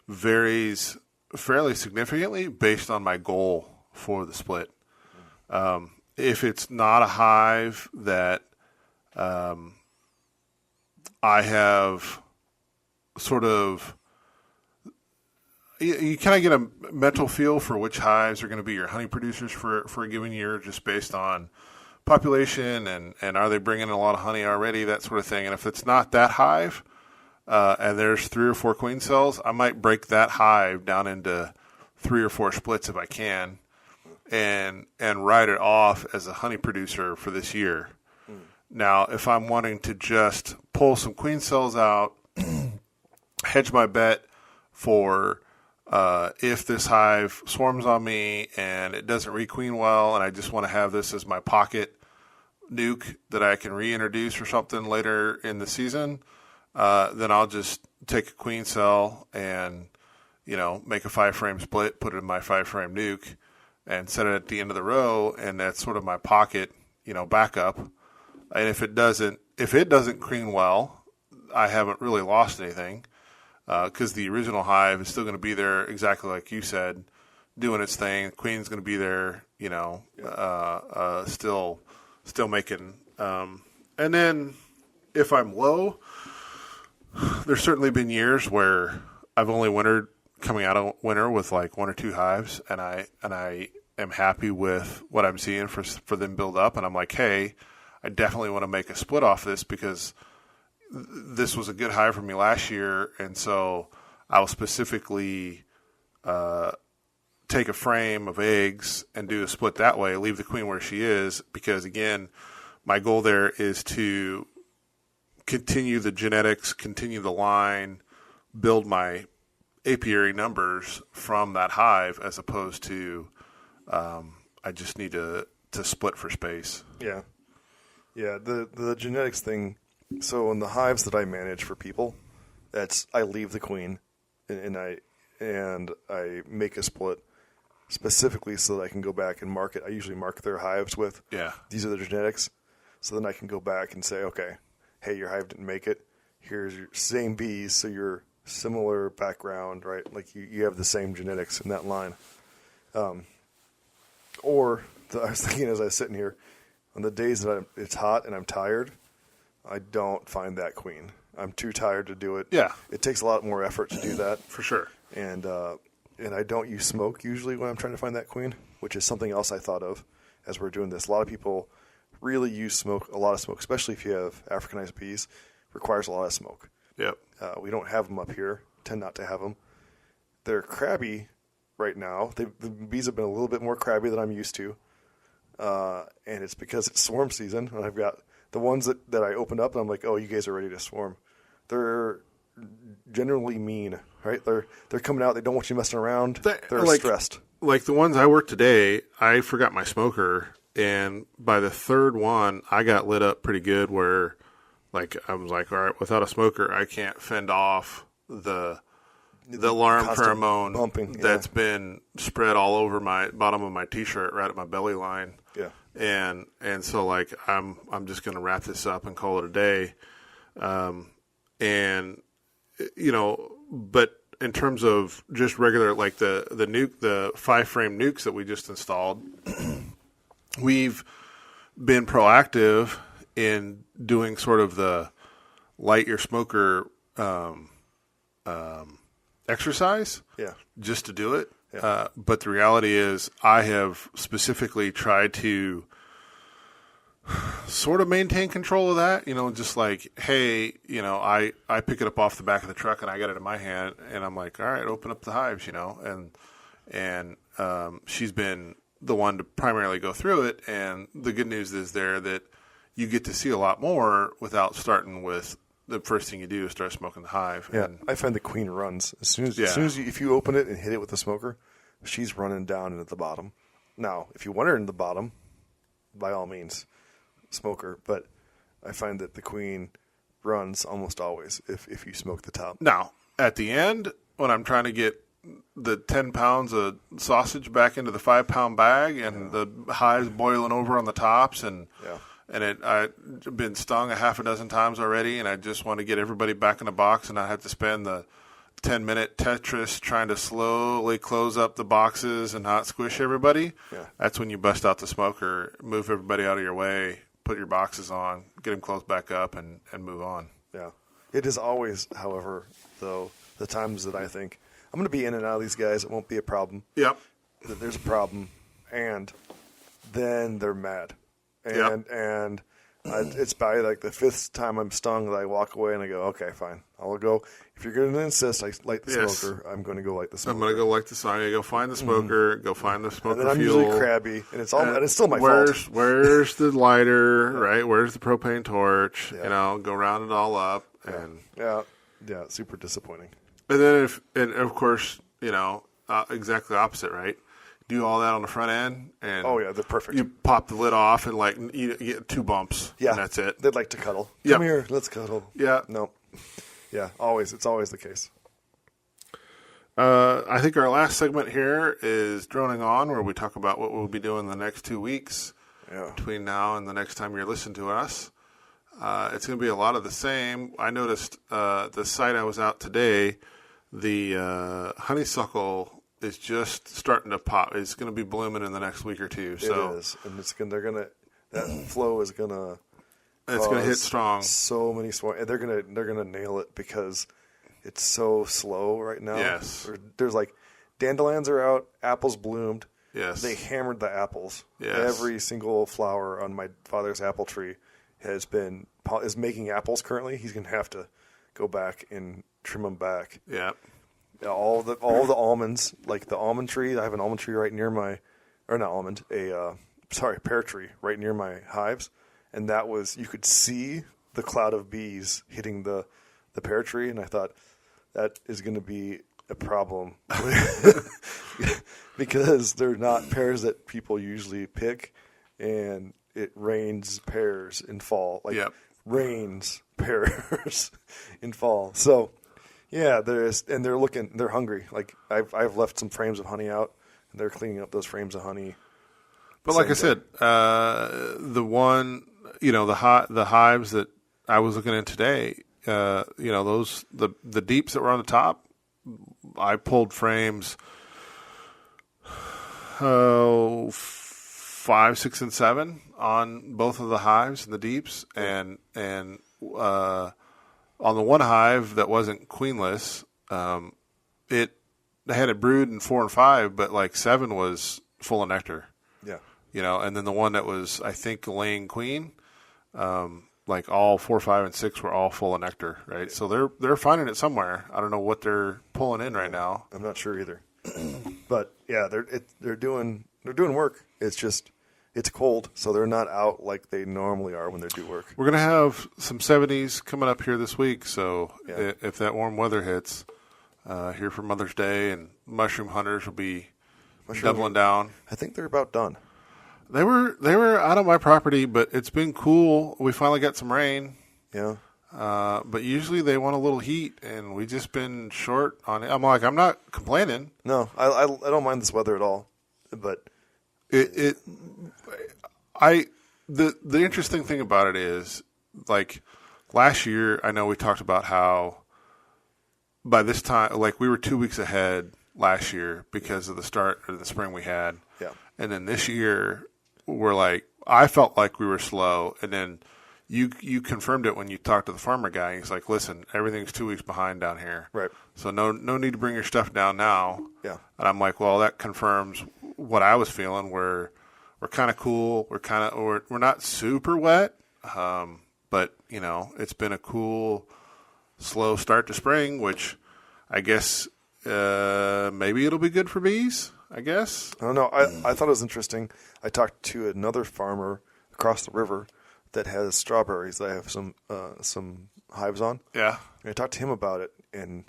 Speaker 1: varies fairly significantly based on my goal for the split. If it's not a hive that I have sort of, you kind of get a mental feel for which hives are going to be your honey producers for a given year, just based on population and are they bringing in a lot of honey already, that sort of thing. And if it's not that hive, and there's 3 or 4 queen cells, I might break that hive down into 3 or 4 splits if I can, and write it off as a honey producer for this year. Now, if I'm wanting to just pull some queen cells out, hedge my bet for if this hive swarms on me and it doesn't requeen well, and I just want to have this as my pocket nuke that I can reintroduce or something later in the season, then I'll just take a queen cell and make a 5-frame split, put it in my 5-frame nuke, and set it at the end of the row, and that's sort of my pocket, backup. And if it doesn't queen well, I haven't really lost anything, because the original hive is still going to be there exactly like you said, doing its thing. Queen's going to be there, still making. And then if I'm low, there's certainly been years where I've only coming out of winter with like 1 or 2 hives, and I am happy with what I'm seeing for them build up, and I'm like, hey, I definitely want to make a split off this, because this was a good hive for me last year, and so I will specifically take a frame of eggs and do a split that way, leave the queen where she is, because, again, my goal there is to continue the genetics, continue the line, build my apiary numbers from that hive, as opposed to I just need to split for space.
Speaker 2: Yeah. Yeah, the genetics thing. So in the hives that I manage for people, I leave the queen and I make a split specifically so that I can go back and mark it. I usually mark their hives with these are the genetics. So then I can go back and say, okay, hey, your hive didn't make it. Here's your same bees, so you're similar background, right? Like you have the same genetics in that line. I was thinking as I was sitting here, on the days that it's hot and I'm tired, I don't find that queen. I'm too tired to do it.
Speaker 1: Yeah.
Speaker 2: It takes a lot more effort to do that.
Speaker 1: For sure.
Speaker 2: And I don't use smoke usually when I'm trying to find that queen, which is something else I thought of as we're doing this. A lot of people really use smoke, a lot of smoke, especially if you have Africanized bees, requires a lot of smoke.
Speaker 1: Yep.
Speaker 2: We don't have them up here, tend not to have them. They're crabby right now. The bees have been a little bit more crabby than I'm used to. And it's because it's swarm season, and I've got the ones that I opened up, and I'm like, oh, you guys are ready to swarm. They're generally mean, right? They're coming out. They don't want you messing around. They're stressed. Like
Speaker 1: the ones I worked today, I forgot my smoker, and by the third one, I got lit up pretty good where, like, I was like, all right, without a smoker, I can't fend off the alarm pheromone
Speaker 2: bumping,
Speaker 1: that's been spread all over my bottom of my T-shirt right at my belly line.
Speaker 2: Yeah.
Speaker 1: And so, like, I'm just going to wrap this up and call it a day. And, you know, but in terms of just regular, like the 5-frame nukes that we just installed, we've been proactive in doing sort of the light your smoker exercise, just to do it. Yeah. But the reality is I have specifically tried to sort of maintain control of that, you know, just like, hey, you know, I pick it up off the back of the truck and I got it in my hand and I'm like, all right, open up the hives, you know, and she's been the one to primarily go through it. And the good news is there that you get to see a lot more without starting with the first thing you do is start smoking the hive.
Speaker 2: Yeah, and I find the queen runs as soon as if you open it and hit it with the smoker, she's running down into the bottom. Now, if you want her in the bottom, by all means, smoker. But I find that the queen runs almost always if you smoke the top.
Speaker 1: Now, at the end, when I'm trying to get the 10 pounds of sausage back into the 5-pound bag and the hives boiling over on the tops and I've been stung a half a dozen times already, and I just want to get everybody back in the box and not have to spend the 10-minute Tetris trying to slowly close up the boxes and not squish everybody. Yeah. That's when you bust out the smoker, move everybody out of your way, put your boxes on, get them closed back up, and move on.
Speaker 2: Yeah. It is always, however, though, the times that I think, I'm going to be in and out of these guys. It won't be a problem.
Speaker 1: Yep.
Speaker 2: That there's a problem, and then they're mad. And it's by like the 5th time I'm stung that I walk away and I go, okay, fine. I'll go. If you're going to insist I light the smoker, I'm going to go light the smoker.
Speaker 1: I'm going to go light the smoker. Go find the smoker. Go find the smoker
Speaker 2: and then I'm
Speaker 1: fuel.
Speaker 2: usually crabby, and it's still my fault.
Speaker 1: Where's the lighter, right? Where's the propane torch? Yeah. You know, go round it all up. And
Speaker 2: yeah, super disappointing.
Speaker 1: And then and of course, you know, exactly opposite, right? Do all that on the front end, and
Speaker 2: they're perfect.
Speaker 1: You pop the lid off, and like you get 2 bumps, and that's it.
Speaker 2: They'd like to cuddle. Come here, let's cuddle.
Speaker 1: Yeah,
Speaker 2: no, yeah, it's always the case.
Speaker 1: I think our last segment here is droning on, where we talk about what we'll be doing the next 2 weeks between now and the next time you're listening to us. It's going to be a lot of the same. I noticed the site I was out today, the honeysuckle is just starting to pop. It's going to be blooming in the next week or two. So
Speaker 2: it is, and that flow is gonna.
Speaker 1: It's going to hit strong.
Speaker 2: So many swarms, and they're gonna nail it because it's so slow right now.
Speaker 1: Yes,
Speaker 2: there's like dandelions are out, apples bloomed.
Speaker 1: Yes,
Speaker 2: they hammered the apples.
Speaker 1: Yes,
Speaker 2: every single flower on my father's apple tree is making apples currently. He's going to have to go back and trim them back.
Speaker 1: Yeah.
Speaker 2: All the almonds, like the almond tree. I have an almond tree right near pear tree right near my hives, and that was, you could see the cloud of bees hitting the pear tree, and I thought that is going to be a problem because they're not pears that people usually pick, and it rains pears in fall. Rains pears in fall. So yeah, they're hungry. Like I've left some frames of honey out, and they're cleaning up those frames of honey.
Speaker 1: But like I said, the one, the hives that I was looking at today, those the deeps that were on the top, I pulled frames 5, 6, and 7 on both of the hives and the deeps, and on the one hive that wasn't queenless, it had it brood in 4 and 5, but like 7 was full of nectar.
Speaker 2: Yeah.
Speaker 1: And then the one that was, I think, laying queen, like all 4, 5, and 6 were all full of nectar, right? So they're finding it somewhere. I don't know what they're pulling in right now.
Speaker 2: I'm not sure either. But yeah, they're doing work. It's just, it's cold, so they're not out like they normally are when they do work.
Speaker 1: We're gonna have some 70s coming up here this week, so if that warm weather hits here for Mother's Day, and mushroom hunters will be doubling down.
Speaker 2: I think they're about done.
Speaker 1: They were out on my property, but it's been cool. We finally got some rain.
Speaker 2: Yeah.
Speaker 1: But usually they want a little heat, and we just been short on it. I'm not complaining.
Speaker 2: No, I don't mind this weather at all, but
Speaker 1: the interesting thing about it is, like last year, I know we talked about how by this time, like we were 2 weeks ahead last year because of the start of the spring we had.
Speaker 2: Yeah.
Speaker 1: And then this year, I felt like we were slow, and then you confirmed it when you talked to the farmer guy. He's like, "Listen, everything's 2 weeks behind down here,
Speaker 2: right?
Speaker 1: So no need to bring your stuff down now."
Speaker 2: Yeah. And
Speaker 1: I'm like, "Well, that confirms what I was feeling. We're kind of cool. We're not super wet, but it's been a cool, slow start to spring, which I guess maybe it'll be good for bees. I guess.
Speaker 2: I don't know. I thought it was interesting. I talked to another farmer across the river that has strawberries that I have some hives on.
Speaker 1: Yeah.
Speaker 2: And I talked to him about it, and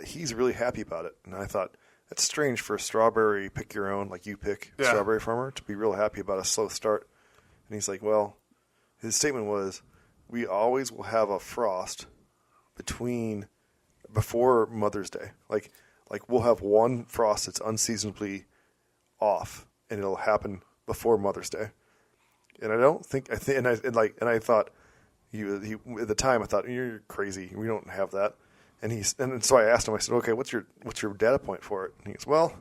Speaker 2: he's really happy about it. And I thought, that's strange for a strawberry pick your own, like you pick, strawberry farmer, to be real happy about a slow start. And he's like, well, his statement was, we always will have a frost before Mother's Day. Like we'll have one frost that's unseasonably off, and it'll happen before Mother's Day. And I don't think I thought he at the time I thought, you're crazy. We don't have that. And so I asked him. I said, okay, what's your data point for it? And he goes, well,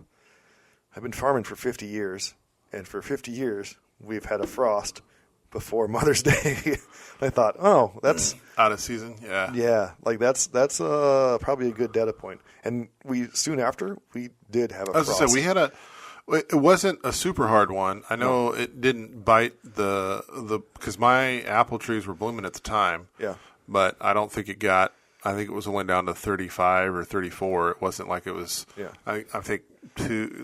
Speaker 2: I've been farming for 50 years, and for 50 years we've had a frost before Mother's Day. I thought, oh, that's
Speaker 1: out of season. Yeah.
Speaker 2: Yeah. Like that's probably a good data point. And soon after we did have a frost.
Speaker 1: As I said, we had it wasn't a super hard one. I know it didn't bite because my apple trees were blooming at the time.
Speaker 2: Yeah.
Speaker 1: But I don't think I think it was only down to 35 or 34. It wasn't like it was.
Speaker 2: Yeah.
Speaker 1: I think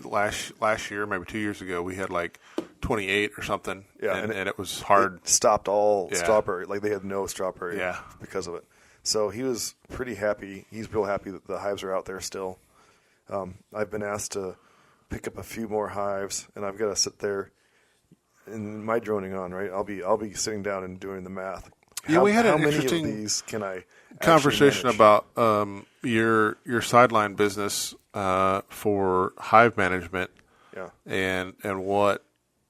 Speaker 1: last year, maybe 2 years ago, we had like 28 or something. Yeah, and it was hard.
Speaker 2: It stopped all strawberry. Like they had no strawberry.
Speaker 1: Yeah.
Speaker 2: Because of it. So he was pretty happy. He's real happy that the hives are out there still. I've been asked to pick up a few more hives, and I've got to sit there in my droning on. Right. I'll be sitting down and doing the math.
Speaker 1: Yeah, we had an
Speaker 2: interesting
Speaker 1: interesting
Speaker 2: of these can I
Speaker 1: conversation about your sideline business for hive management.
Speaker 2: Yeah.
Speaker 1: And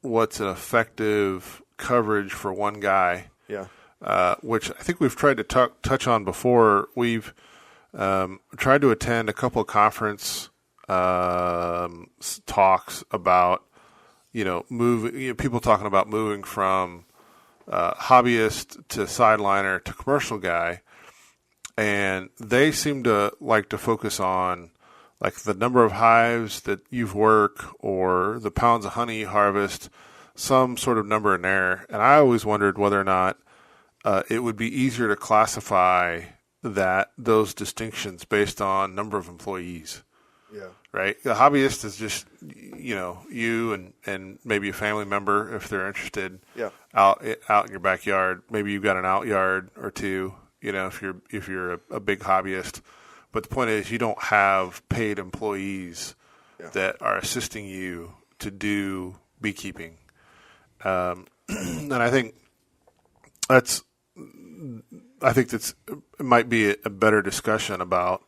Speaker 1: what's an effective coverage for one guy.
Speaker 2: Yeah.
Speaker 1: Which I think we've tried to touch on before. We've tried to attend a couple of conference talks about moving. People talking about moving from hobbyist to sideliner to commercial guy, and they seem to like to focus on like the number of hives that you've worked or the pounds of honey you harvest, some sort of number in there. And I always wondered whether or not it would be easier to classify those distinctions based on number of employees.
Speaker 2: Yeah.
Speaker 1: Right? The hobbyist is just, you and maybe a family member if they're interested.
Speaker 2: Yeah.
Speaker 1: Out in your backyard. Maybe you've got an out yard or two, if you're a big hobbyist. But the point is you don't have paid employees that are assisting you to do beekeeping. And I think it might be a better discussion about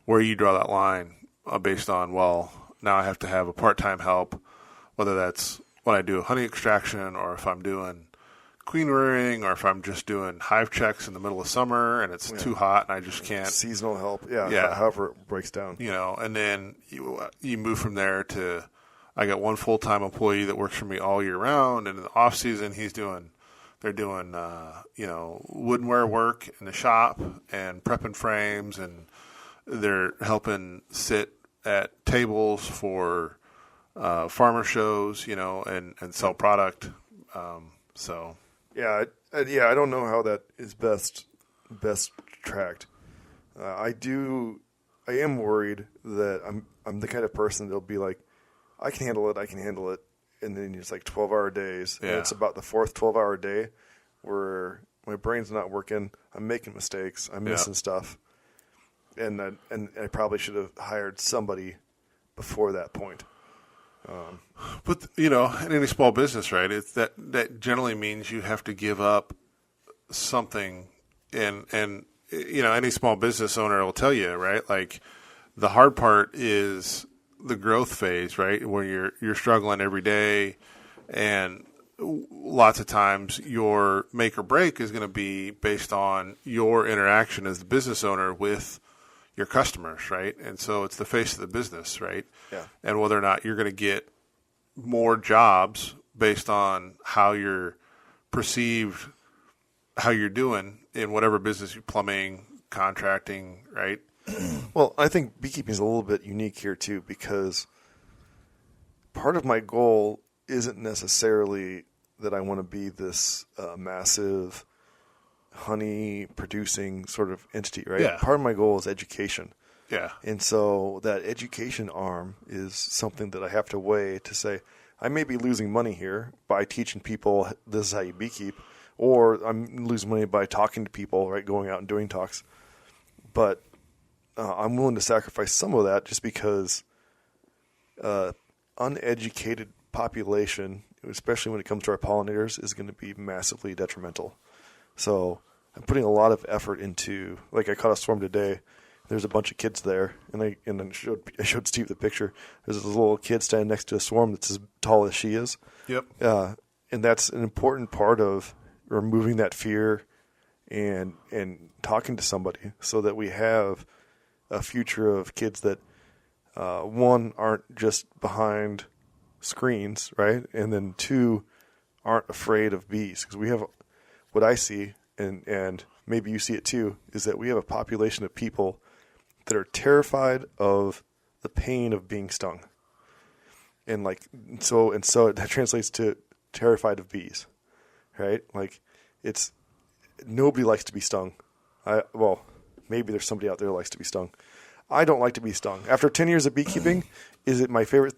Speaker 1: where you draw that line based on, well, now I have to have a part-time help, whether that's when I do honey extraction or if I'm doing queen rearing or if I'm just doing hive checks in the middle of summer and it's too hot and I just can't.
Speaker 2: Seasonal help, however it breaks down.
Speaker 1: And then you move from there to, I got one full-time employee that works for me all year round, and in the off-season they're doing woodenware work in the shop and prepping frames, and they're helping sit at tables for farmer shows, and sell product.
Speaker 2: I don't know how that is best tracked. I am worried that I'm the kind of person that'll be like, I can handle it, and then it's like 12-hour days, and it's about the fourth 12-hour day where my brain's not working, I'm making mistakes, I'm missing stuff, and I probably should have hired somebody before that point.
Speaker 1: But in any small business, right? It's that generally means you have to give up something, and any small business owner will tell you, right? Like the hard part is the growth phase, right? Where you're struggling every day, and lots of times your make or break is going to be based on your interaction as the business owner with your customers, right? And so it's the face of the business, right?
Speaker 2: Yeah.
Speaker 1: And whether or not you're going to get more jobs based on how you're perceived, how you're doing in whatever business you're plumbing, contracting, right?
Speaker 2: Well, I think beekeeping is a little bit unique here too, because part of my goal isn't necessarily that I want to be this massive honey producing sort of entity, right?
Speaker 1: Yeah.
Speaker 2: Part of my goal is education.
Speaker 1: Yeah.
Speaker 2: And so that education arm is something that I have to weigh to say, I may be losing money here by teaching people this is how you beekeep, or I'm losing money by talking to people, right, going out and doing talks. But I'm willing to sacrifice some of that just because uneducated population, especially when it comes to our pollinators, is going to be massively detrimental. So I'm putting a lot of effort into, like I caught a swarm today. There's a bunch of kids there, and I showed Steve the picture. There's this little kid standing next to a swarm that's as tall as she is.
Speaker 1: Yep.
Speaker 2: And that's an important part of removing that fear and talking to somebody so that we have a future of kids that, one, aren't just behind screens, right? And then two, aren't afraid of bees. Because we have, what I see, and maybe you see it too, is that we have a population of people that are terrified of the pain of being stung. And so that translates to terrified of bees, right? Like nobody likes to be stung. Maybe there's somebody out there who likes to be stung. I don't like to be stung. After 10 years of beekeeping, is it my favorite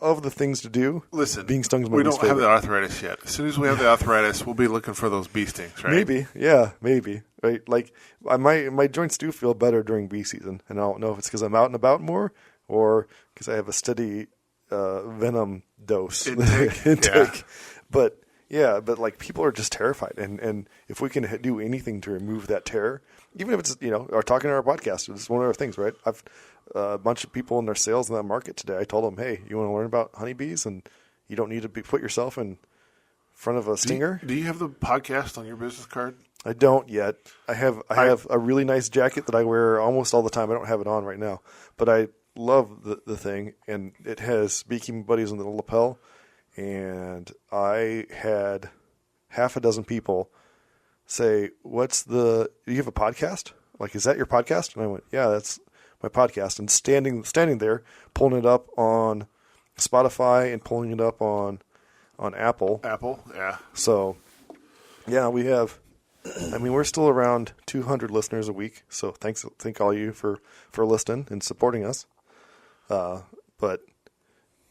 Speaker 2: of the things to do?
Speaker 1: Listen,
Speaker 2: being stung is my
Speaker 1: we
Speaker 2: least
Speaker 1: don't have
Speaker 2: favorite.
Speaker 1: the arthritis yet. As soon as we have the arthritis, we'll be looking for those bee stings, right?
Speaker 2: Maybe, right? Like my joints do feel better during bee season, and I don't know if it's because I'm out and about more or because I have a steady venom dose intake.
Speaker 1: Yeah.
Speaker 2: But like people are just terrified, and if we can do anything to remove that terror, even if it's or talking on our podcast, it's one of our things, right? I've a bunch of people in their sales in that market today. I told them, hey, you want to learn about honeybees, and you don't need to put yourself in front of a stinger.
Speaker 1: Do you have the podcast on your business card?
Speaker 2: I don't yet. I have a really nice jacket that I wear almost all the time. I don't have it on right now, but I love the thing, and it has Beekeeping Buddies on the lapel. And I had half a dozen people say, do you have a podcast? Like, is that your podcast? And I went, yeah, that's my podcast. And standing there, pulling it up on Spotify and pulling it up on Apple.
Speaker 1: Apple, yeah.
Speaker 2: So, yeah, we have I mean, we're still around 200 listeners a week, so thank all you for listening and supporting us. But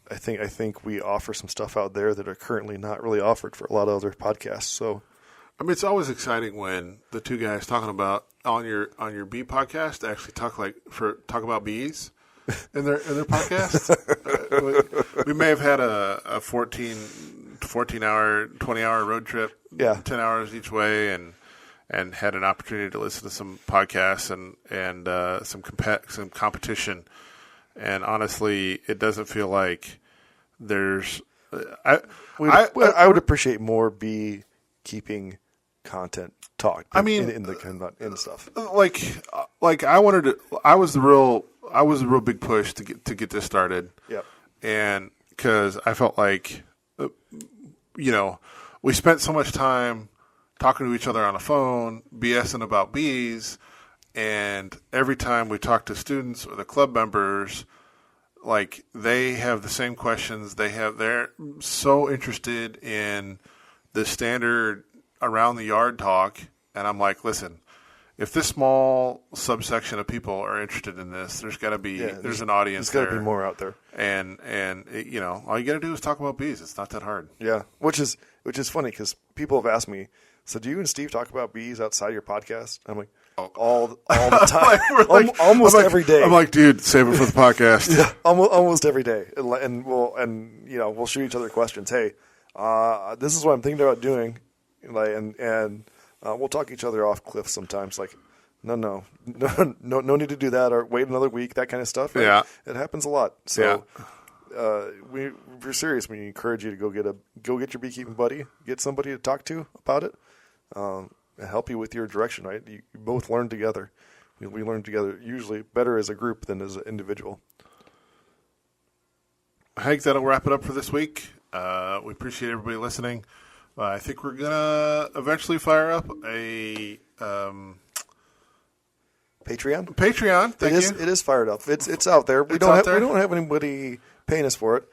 Speaker 2: I think we offer some stuff out there that are currently not really offered for a lot of other podcasts. So,
Speaker 1: I mean, it's always exciting when the two guys talking about on your bee podcast actually talk about bees in their podcast. We may have had a 14-hour, 20-hour road trip, 10 hours each way, and had an opportunity to listen to some podcasts and some competition. And honestly, it doesn't feel like there's. I
Speaker 2: would appreciate more beekeeping content talk.
Speaker 1: I mean,
Speaker 2: in the stuff.
Speaker 1: Like I wanted to. I was the real big push to get this started.
Speaker 2: Yep.
Speaker 1: And because I felt like, we spent so much time talking to each other on the phone, BSing about bees. And every time we talk to students or the club members, like they have the same questions. They're so interested in the standard around the yard talk. And I'm like, listen, if this small subsection of people are interested in this, there's got to be there's an audience.
Speaker 2: There's got to be more out there.
Speaker 1: And all you got to do is talk about bees. It's not that hard.
Speaker 2: Yeah, which is funny because people have asked me, so do you and Steve talk about bees outside your podcast? I'm like, all the time, almost every day.
Speaker 1: I'm like, dude, save it for the podcast.
Speaker 2: Yeah, almost every day, and we'll shoot each other questions. Hey, this is what I'm thinking about doing, and we'll talk each other off cliff sometimes. Like, no need to do that, or wait another week, that kind of stuff. Right?
Speaker 1: Yeah,
Speaker 2: it happens a lot. So, we're serious. We encourage you to go get your beekeeping buddy, get somebody to talk to about it. And help you with your direction, right? You both learn together. We learn together usually better as a group than as an individual.
Speaker 1: Hank, that'll wrap it up for this week. We appreciate everybody listening. I think we're going to eventually fire up a
Speaker 2: Patreon.
Speaker 1: Thank you.
Speaker 2: It is fired up. It's out there. We don't have anybody paying us for it.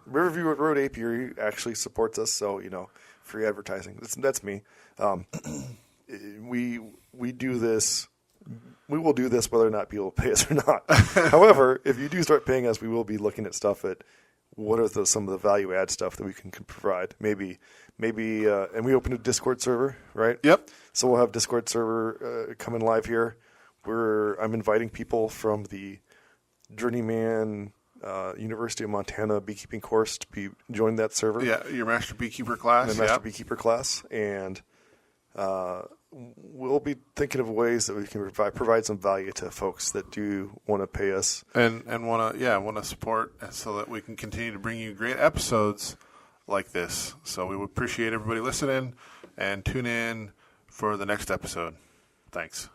Speaker 2: Riverview Road Apiary actually supports us, so free advertising. That's me. We do this. We will do this whether or not people pay us or not. However, if you do start paying us, we will be looking at stuff at what are some of the value add stuff that we can provide. Maybe, and we opened a Discord server, right?
Speaker 1: Yep.
Speaker 2: So we'll have Discord server coming live here. I'm inviting people from the Journeyman University of Montana beekeeping course to join that server.
Speaker 1: Yeah, your Master Beekeeper class.
Speaker 2: The Master Beekeeper class, and we'll be thinking of ways that we can provide some value to folks that do want to pay us
Speaker 1: and want to support, so that we can continue to bring you great episodes like this. So we would appreciate everybody listening, and tune in for the next episode. Thanks.